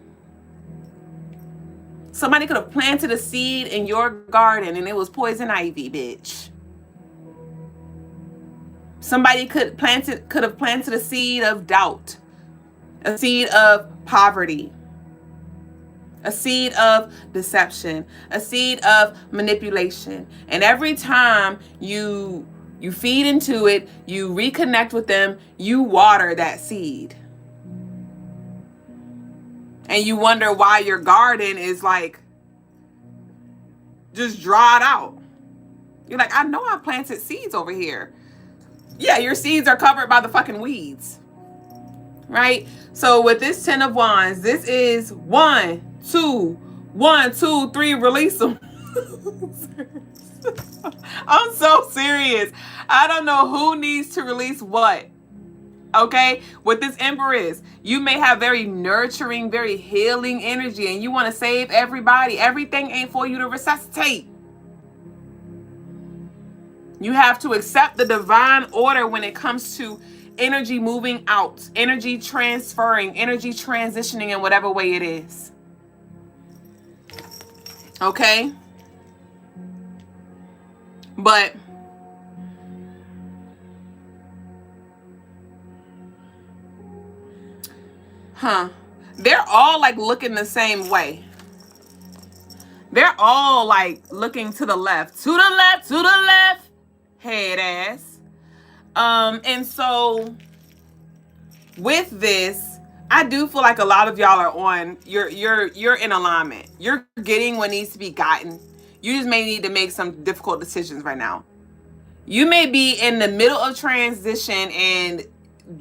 Somebody could have planted a seed in your garden and it was poison ivy, bitch. Somebody could have planted a seed of doubt, a seed of poverty, a seed of deception, a seed of manipulation. And every time you feed into it, you reconnect with them, you water that seed. And you wonder why your garden is like just dried out. You're like, I know I planted seeds over here. Yeah, your seeds are covered by the fucking weeds. Right? So with this 10 of Wands, this is 1, 2, 1, 2, 3, release them. I'm so serious. I don't know who needs to release what. Okay, with this Empress, you may have very nurturing, very healing energy, and you want to save everybody. Everything ain't for you to resuscitate. You have to accept the divine order when it comes to energy moving out, energy transferring, energy transitioning in whatever way it is. Okay? But they're all like looking the same way. They're all like looking to the left, to the left, to the left, head ass. And so with this, I do feel like a lot of y'all are on, you're in alignment. You're getting what needs to be gotten. You just may need to make some difficult decisions right now. You may be in the middle of transition, and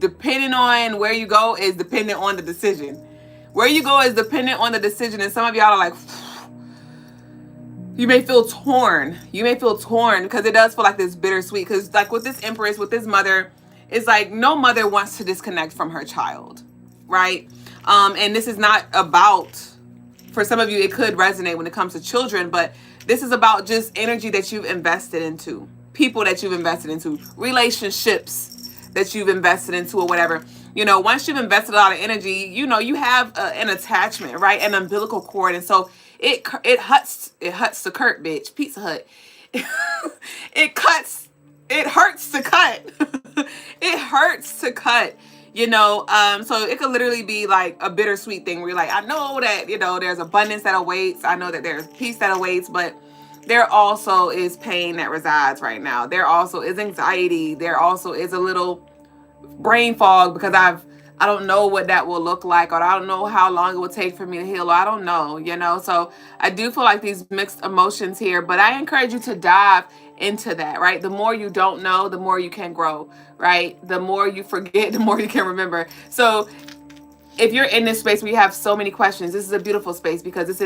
depending on where you go is dependent on the decision. Where you go is dependent on the decision, and some of y'all are like, you may feel torn. You may feel torn because it does feel like this bittersweet. Because like with this Empress, with this mother, it's like no mother wants to disconnect from her child, right? And this is not about, for some of you, it could resonate when it comes to children, but this is about just energy that you've invested into, people that you've invested into, relationships that you've invested into, or whatever. You know, once you've invested a lot of energy, you know, you have an attachment, right? An umbilical cord. And so it hurts to cut, bitch. Pizza Hut. It hurts to cut. It hurts to cut, you know. So it could literally be like a bittersweet thing where you're like, I know that, you know, there's abundance that awaits. I know that there's peace that awaits, but there also is pain that resides right now. There also is anxiety. There also is a little brain fog because I don't know what that will look like, or I don't know how long it will take for me to heal, or I don't know, you know. So I do feel like these mixed emotions here, but I encourage you to dive into that, right? The more you don't know, the more you can grow, right? The more you forget, the more you can remember. So if you're in this space where you have so many questions, this is a beautiful space because this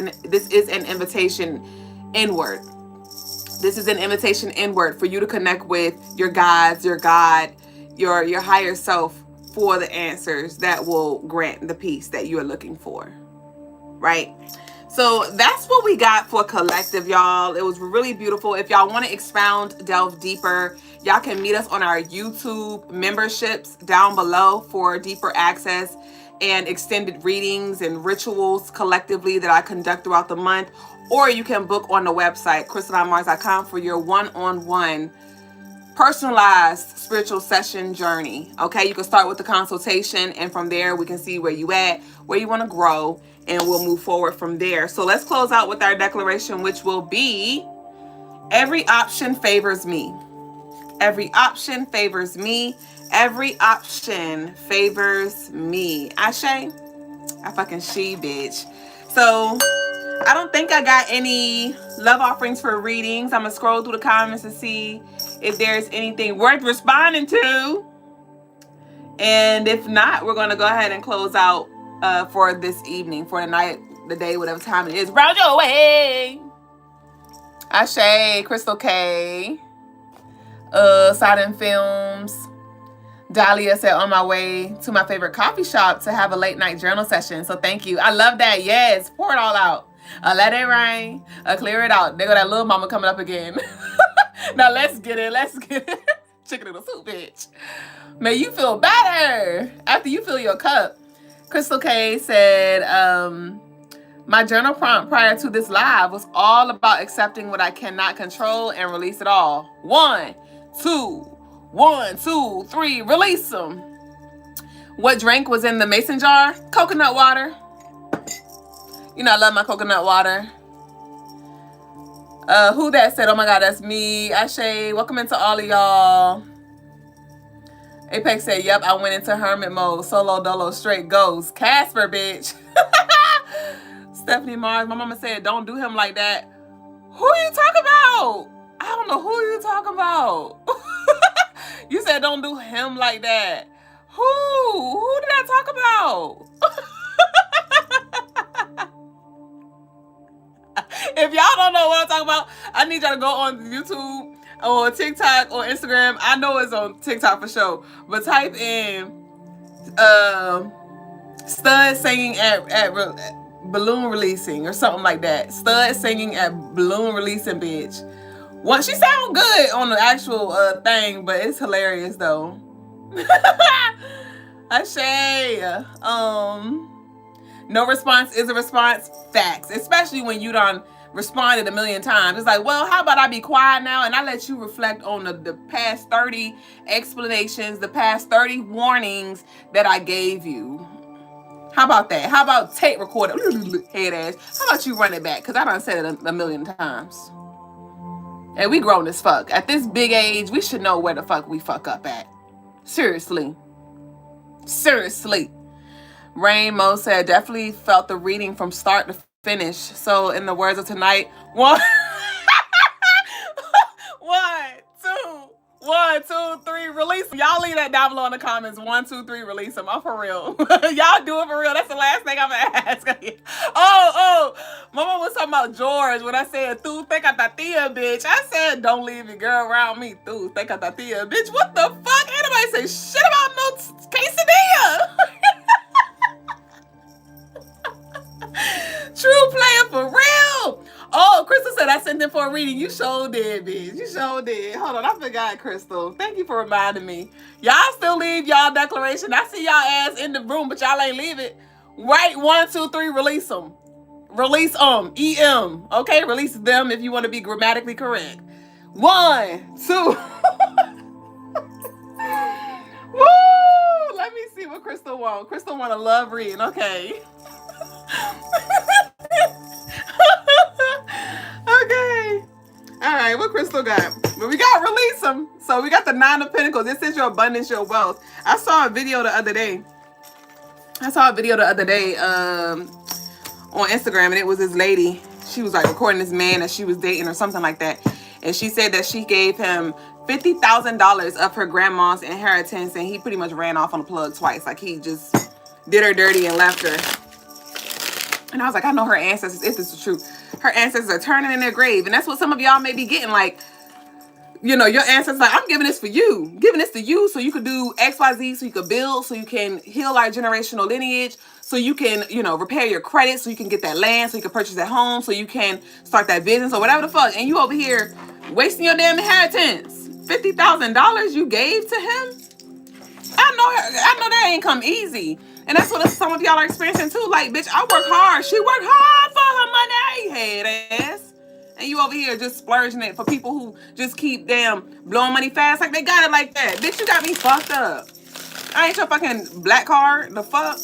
is an invitation inward. This is an invitation inward for you to connect with your guides, your God, your higher self, for the answers that will grant the peace that you are looking for, right? So that's what we got for collective, y'all. It was really beautiful. If y'all want to expound, delve deeper, y'all can meet us on our YouTube memberships down below for deeper access and extended readings and rituals collectively that I conduct throughout the month. Or you can book on the website, CrystalineMars.com, for your one-on-one personalized spiritual session journey. Okay, you can start with the consultation, and from there we can see where you at, where you want to grow, and we'll move forward from there. So let's close out with our declaration, which will be, every option favors me. Every option favors me. Every option favors me. Ashe, I fucking she, bitch. So I don't think I got any love offerings for readings. I'm gonna scroll through the comments and see if there's anything worth responding to. And if not, we're gonna go ahead and close out for this evening, for the night, the day, whatever time it is. Round your way. Ashe, Crystal K. Silent Films. Dahlia said, on my way to my favorite coffee shop to have a late night journal session. So thank you. I love that. Yes, pour it all out. Let it rain. Clear it out. There go that little mama coming up again. Now let's get it. Let's get it. Chicken in the soup, bitch. May you feel better after you fill your cup. Crystal K said, my journal prompt prior to this live was all about accepting what I cannot control and release it all. 1, 2, 1, 2, 3, release them. What drink was in the mason jar? Coconut water. You know, I love my coconut water. Who that said, oh my God, that's me. Ashe, welcome into all of y'all. Apex said, yep, I went into hermit mode. Solo dolo straight goes. Casper, bitch. Stephanie Mars, my mama said, don't do him like that. Who are you talking about? I don't know who you talking about. You said don't do him like that. Who did I talk about? If y'all don't know what I'm talking about, I need y'all to go on YouTube or TikTok or Instagram. I know it's on TikTok for sure. But type in stud singing at balloon releasing or something like that. Stud singing at balloon releasing, bitch. Well, she sound good on the actual thing, but it's hilarious though. Ashe. No response is a response. Facts. Especially when you done responded a million times. It's like, well, how about I be quiet now and I let you reflect on the past 30 explanations, the past 30 warnings that I gave you. How about that? How about tape recorder, head ass? How about you run it back? Because I done said it a million times. And we grown as fuck. At this big age, we should know where the fuck we fuck up at. Seriously. Seriously. Rain Mo said, definitely felt the reading from start to finish. So, in the words of tonight, one, one, two, one, two, three, release them. Y'all leave that down below in the comments. One, two, three, release them. I'm for real. Y'all do it for real. That's the last thing I'm gonna ask. Oh, Mama was talking about George when I said, "Tu think I bitch." I said, "Don't leave your girl around me." Tu think I bitch. What the fuck? Anybody say shit about no quesadilla? True player for real. Oh, Crystal said I sent it for a reading. You sure did, bitch. You sure did. Hold on, I forgot, Crystal. Thank you for reminding me. Y'all still leave y'all declaration. I see y'all ass in the room, but y'all ain't leave it. Right, 1, 2, 3, release them. Release EM. Okay, release them if you want to be grammatically correct. 1, 2. Woo! Let me see what Crystal wants. Crystal want a love reading. Okay. Okay. All right, what Crystal got? But we got to release them. So we got the 9 of Pentacles. This is your abundance, your wealth. I saw a video the other day. On Instagram, and it was this lady. She was like recording this man that she was dating or something like that. And she said that she gave him $50,000 of her grandma's inheritance, and he pretty much ran off on the plug twice. Like he just did her dirty and left her. And I was like, I know her ancestors, if this is true, her ancestors are turning in their grave. And that's what some of y'all may be getting. Like, you know, your ancestors like, I'm giving this for you. I'm giving this to you so you could do XYZ, so you could build, so you can heal our generational lineage, so you can, you know, repair your credit, so you can get that land, so you can purchase that home, so you can start that business or whatever the fuck. And you over here wasting your damn inheritance. $50,000 you gave to him? I know that ain't come easy. And that's what some of y'all are experiencing too. Like, bitch, I work hard. She worked hard for her money, head ass. And you over here just splurging it for people who just keep damn blowing money fast like they got it like that. Bitch, you got me fucked up. I ain't your fucking black card. The fuck?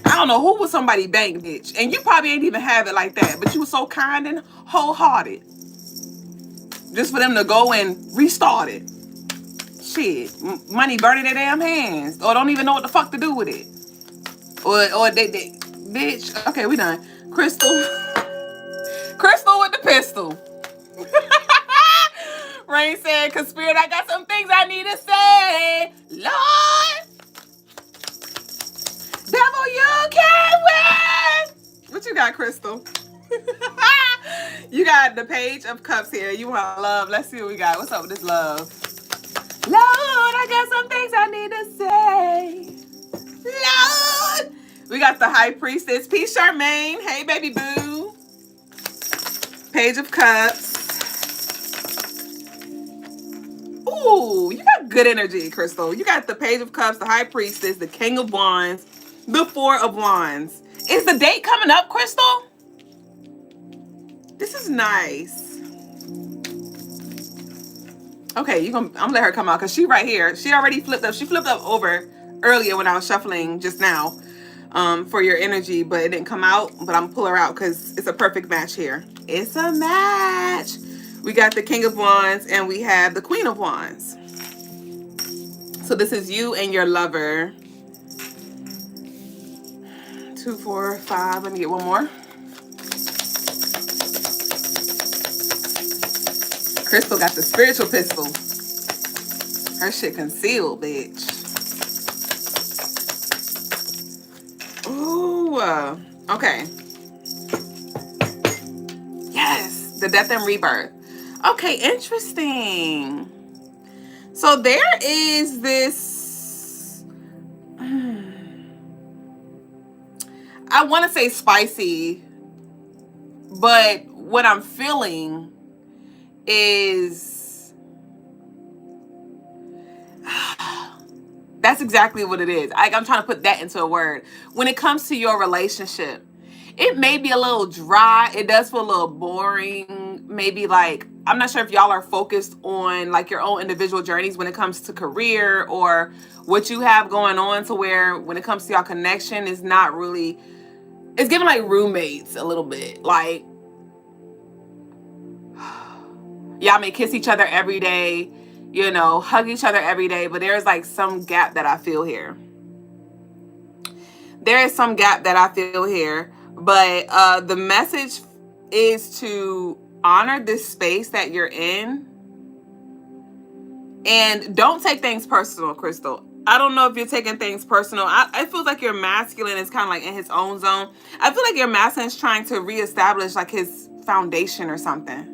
I don't know who was somebody bank, bitch. And you probably ain't even have it like that. But you were so kind and wholehearted. Just for them to go and restart it. Shit, money burning their damn hands, or don't even know what the fuck to do with it, or they bitch. Okay, we done. Crystal with the pistol. Rain said, "Cause Spirit, I got some things I need to say, Lord. Devil, you can't win." What you got, Crystal? You got the Page of Cups here. You want love? Let's see what we got. What's up with this love? Lord, I got some things I need to say. Lord. We got the High Priestess. Peace, Charmaine. Hey, baby boo. Page of Cups. Ooh, you got good energy, Crystal. You got the Page of Cups, the High Priestess, the King of Wands, the Four of Wands. Is the date coming up, Crystal? This is nice. Okay, I'm gonna let her come out because she right here. She already flipped up. She flipped up over earlier when I was shuffling just now for your energy, but it didn't come out. But I'm gonna pull her out because it's a perfect match here. It's a match. We got the King of Wands and we have the Queen of Wands. So this is you and your lover. 2, 4, 5. Let me get one more. Crystal got the spiritual pistol. Her shit concealed, bitch. Ooh. Okay. Yes. The Death and Rebirth. Okay, interesting. So there is this... I want to say spicy, but what I'm feeling is that's exactly what it is. I'm trying to put that into a word. When it comes to your relationship, it may be a little dry. It does feel a little boring. Maybe like, I'm not sure if y'all are focused on like your own individual journeys when it comes to career or what you have going on, to where when it comes to y'all connection is not really, it's giving like roommates a little bit. Like, y'all may kiss each other every day, you know, hug each other every day, but there's like some gap that I feel here. there is some gap that I feel here, but the message is to honor this space that you're in, and don't take things personal, Crystal. I don't know if you're taking things personal. I feel like your masculine is kind of like in his own zone. I feel like your masculine is trying to reestablish like his foundation or something.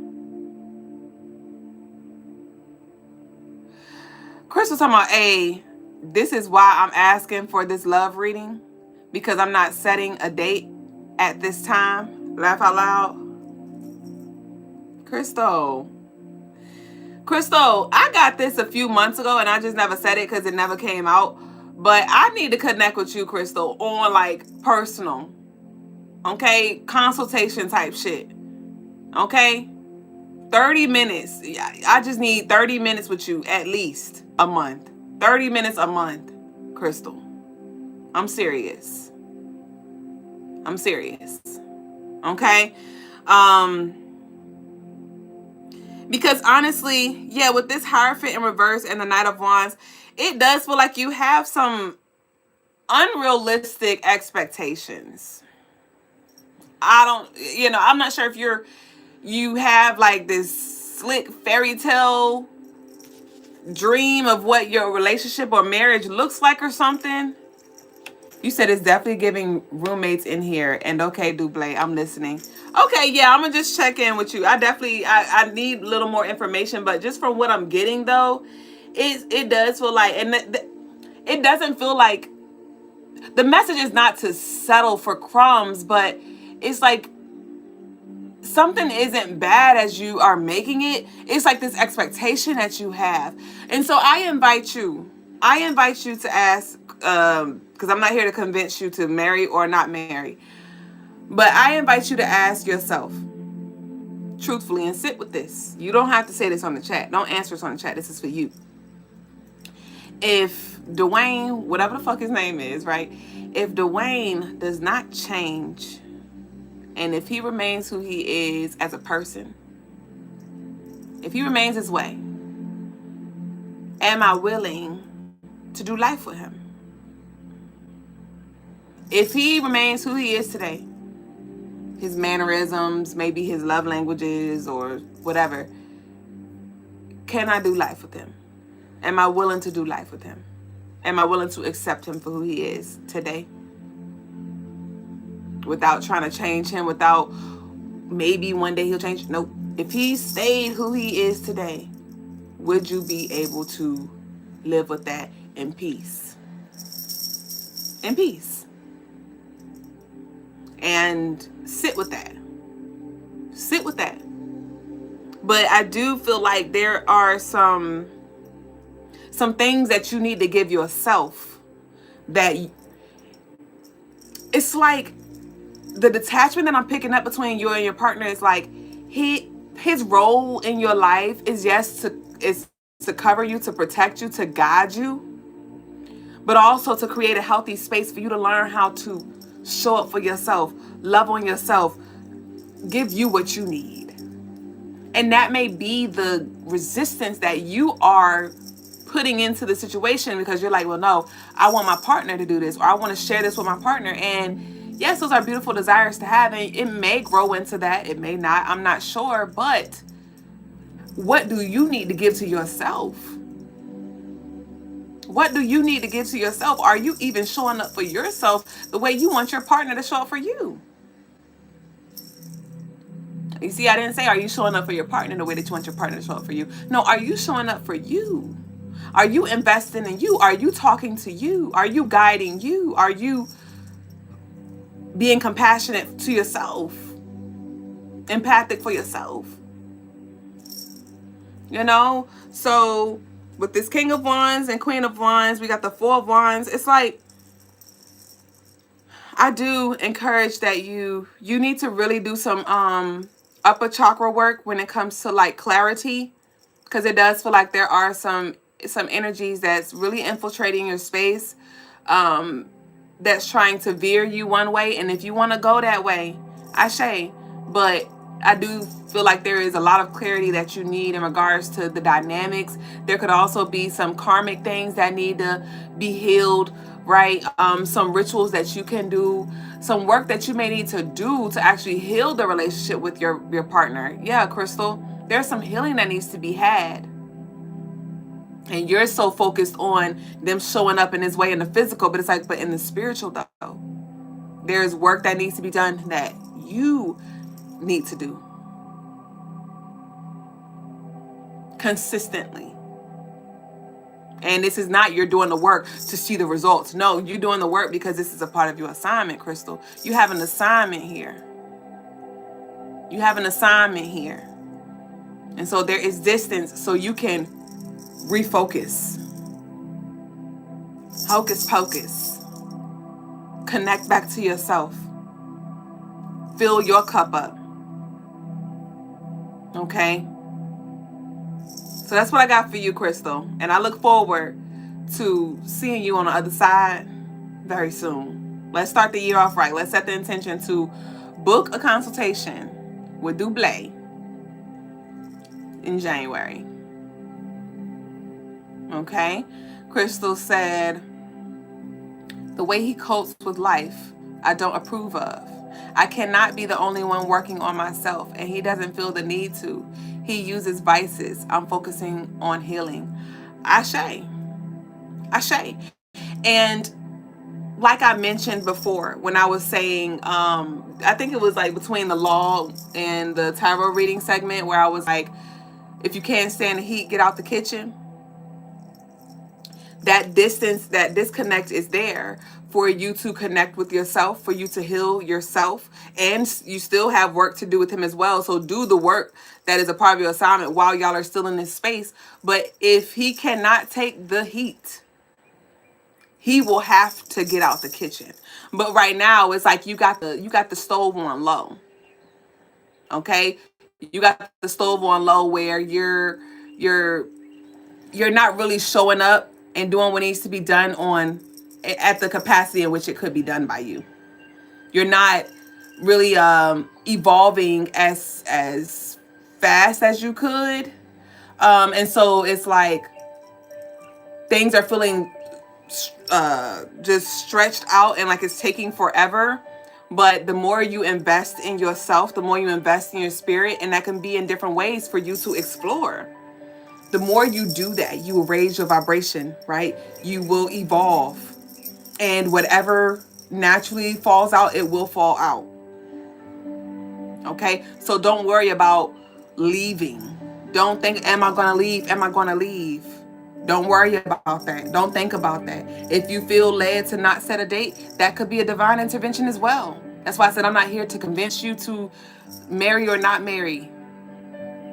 Crystal's talking about, hey, this is why I'm asking for this love reading, because I'm not setting a date at this time. Laugh out loud. Crystal, I got this a few months ago and I just never said it because it never came out. But I need to connect with you, Crystal, on like personal, okay? Consultation type shit, okay? 30 minutes. I just need 30 minutes with you at least a month. 30 minutes a month, Crystal. I'm serious. Okay? Because honestly, yeah, with this Hierophant in reverse and the Knight of Wands, it does feel like you have some unrealistic expectations. I'm not sure if you have like this slick fairy tale dream of what your relationship or marriage looks like or something. You said it's definitely giving roommates in here. And okay, Dublé, I'm listening. Okay, yeah, I'm going to just check in with you. I need a little more information. But just from what I'm getting, though, it does feel like, and it doesn't feel like, the message is not to settle for crumbs, but it's like something isn't bad as you are making it. It's like this expectation that you have. And so I invite you to ask, because I'm not here to convince you to marry or not marry, but I invite you to ask yourself truthfully and sit with this. You don't have to say this on the chat. Don't answer this on the chat. This is for you. If Dwayne, whatever the fuck his name is, right? If Dwayne does not change, and if he remains who he is as a person, if he remains his way, am I willing to do life with him? If he remains who he is today, his mannerisms, maybe his love languages or whatever, can I do life with him? Am I willing to do life with him? Am I willing to accept him for who he is today? Without trying to change him, without maybe one day he'll change. Nope. If he stayed who he is today, would you be able to live with that in peace? In peace. And sit with that. Sit with that. But I do feel like there are some things that you need to give yourself, that it's like the detachment that I'm picking up between you and your partner is like his role in your life is to cover you, to protect you, to guide you, but also to create a healthy space for you to learn how to show up for yourself, love on yourself, give you what you need. And that may be the resistance that you are putting into the situation, because you're like, well, no, I want my partner to do this, or I want to share this with my partner. And yes, those are beautiful desires to have, and it may grow into that, it may not, I'm not sure. But what do you need to give to yourself? What do you need to give to yourself? Are you even showing up for yourself the way you want your partner to show up for you? You see, I didn't say, are you showing up for your partner the way that you want your partner to show up for you? No, are you showing up for you? Are you investing in you? Are you talking to you? Are you guiding you? Are you being compassionate to yourself? Empathic for yourself? You know? So with this King of Wands and Queen of Wands, we got the Four of Wands. It's like, I do encourage that you need to really do some upper chakra work when it comes to like clarity, because it does feel like there are some energies that's really infiltrating your space, that's trying to veer you one way. And if you want to go that way, ashe. But I do feel like there is a lot of clarity that you need in regards to the dynamics. There could also be some karmic things that need to be healed, right? Some rituals that you can do, some work that you may need to do to actually heal the relationship with your partner. Yeah, Crystal, there's some healing that needs to be had. And you're so focused on them showing up in this way in the physical, but it's like, but in the spiritual though, there's work that needs to be done that you need to do consistently. And this is not you're doing the work to see the results. No, you're doing the work because this is a part of your assignment, Crystal. You have an assignment here. You have an assignment here. And so there is distance so you can refocus. Hocus pocus. Connect back to yourself. Fill your cup up. Okay? So that's what I got for you, Crystal. And I look forward to seeing you on the other side very soon. Let's start the year off right. Let's set the intention to book a consultation with Dublé in January. Okay? Crystal said, the way he copes with life, I don't approve of. I cannot be the only one working on myself, and he doesn't feel the need to. He uses vices. I'm focusing on healing. Ashe. Ashe. And like I mentioned before, when I was saying, I think it was like between the law and the tarot reading segment where I was like, if you can't stand the heat, get out the kitchen. That distance, that disconnect is there for you to connect with yourself, for you to heal yourself, and you still have work to do with him as well. So do the work that is a part of your assignment while y'all are still in this space. But if he cannot take the heat, he will have to get out the kitchen. But right now, it's like you got the stove on low. Okay, you got the stove on low where you're not really showing up and doing what needs to be done at the capacity in which it could be done by you. You're not really evolving as fast as you could, and so it's like things are feeling just stretched out and like it's taking forever. But the more you invest in yourself, the more you invest in your spirit, and that can be in different ways for you to explore. The more you do that, you will raise your vibration, right? You will evolve. And whatever naturally falls out, it will fall out. Okay? So don't worry about leaving. Don't think, am I going to leave? Am I going to leave? Don't worry about that. Don't think about that. If you feel led to not set a date, that could be a divine intervention as well. That's why I said I'm not here to convince you to marry or not marry.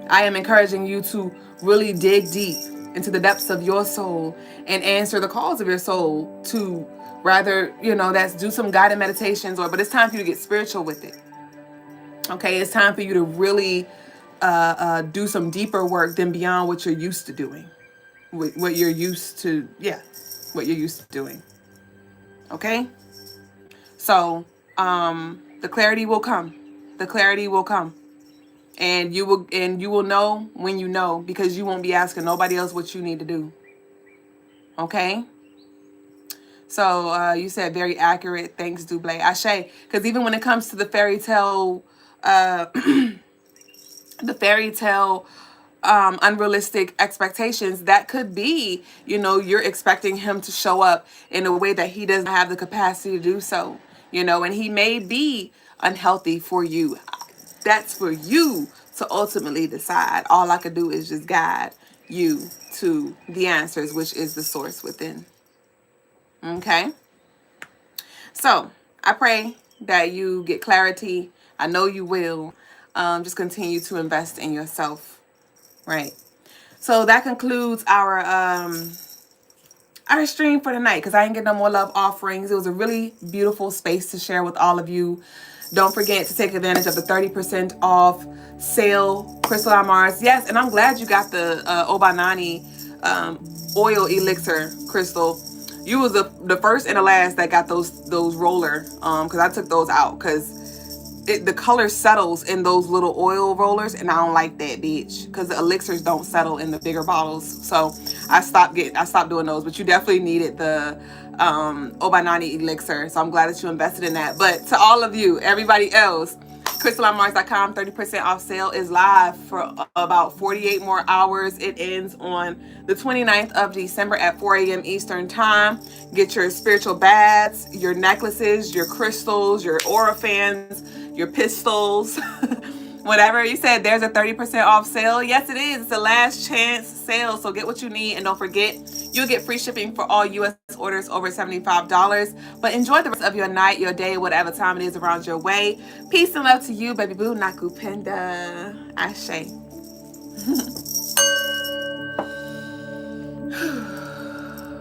I am encouraging you to really dig deep into the depths of your soul and answer the calls of your soul to rather, that's do some guided meditations but it's time for you to get spiritual with it. Okay, it's time for you to really do some deeper work than beyond what you're used to doing. What you're used to doing. Okay? So, the clarity will come. The clarity will come. And you will know when you know, because you won't be asking nobody else what you need to do. Okay? So you said very accurate. Thanks, Dublé. Ashe. Because even when it comes to the fairy tale, unrealistic expectations, that could be, you're expecting him to show up in a way that he doesn't have the capacity to do so, and he may be unhealthy for you. That's for you to ultimately decide. All I could do is just guide you to the answers, which is the source within. Okay? So, I pray that you get clarity. I know you will. Just continue to invest in yourself. Right? So, that concludes our stream for tonight, because I didn't get no more love offerings. It was a really beautiful space to share with all of you. Don't forget to take advantage of the 30% off sale, Crystaline Mars. Yes, and I'm glad you got the Obanani oil elixir, Crystal. You was the first and the last that got those roller, because I took those out, because the color settles in those little oil rollers, and I don't like that, bitch, because the elixirs don't settle in the bigger bottles. So I stopped doing those. But you definitely needed the Obanani elixir, so I'm glad that you invested in that. But to all of you, everybody else, CrystalineMars.com 30% off sale is live for about 48 more hours. It ends on the 29th of December at 4 a.m. Eastern Time. Get your spiritual baths, your necklaces, your crystals, your aura fans, your pistols, whatever. You said there's a 30% off sale. Yes, it is. It's a last chance sale. So get what you need. And don't forget, you'll get free shipping for all U.S. orders over $75. But enjoy the rest of your night, your day, whatever time it is around your way. Peace and love to you, baby boo. Nakupenda. Ashe.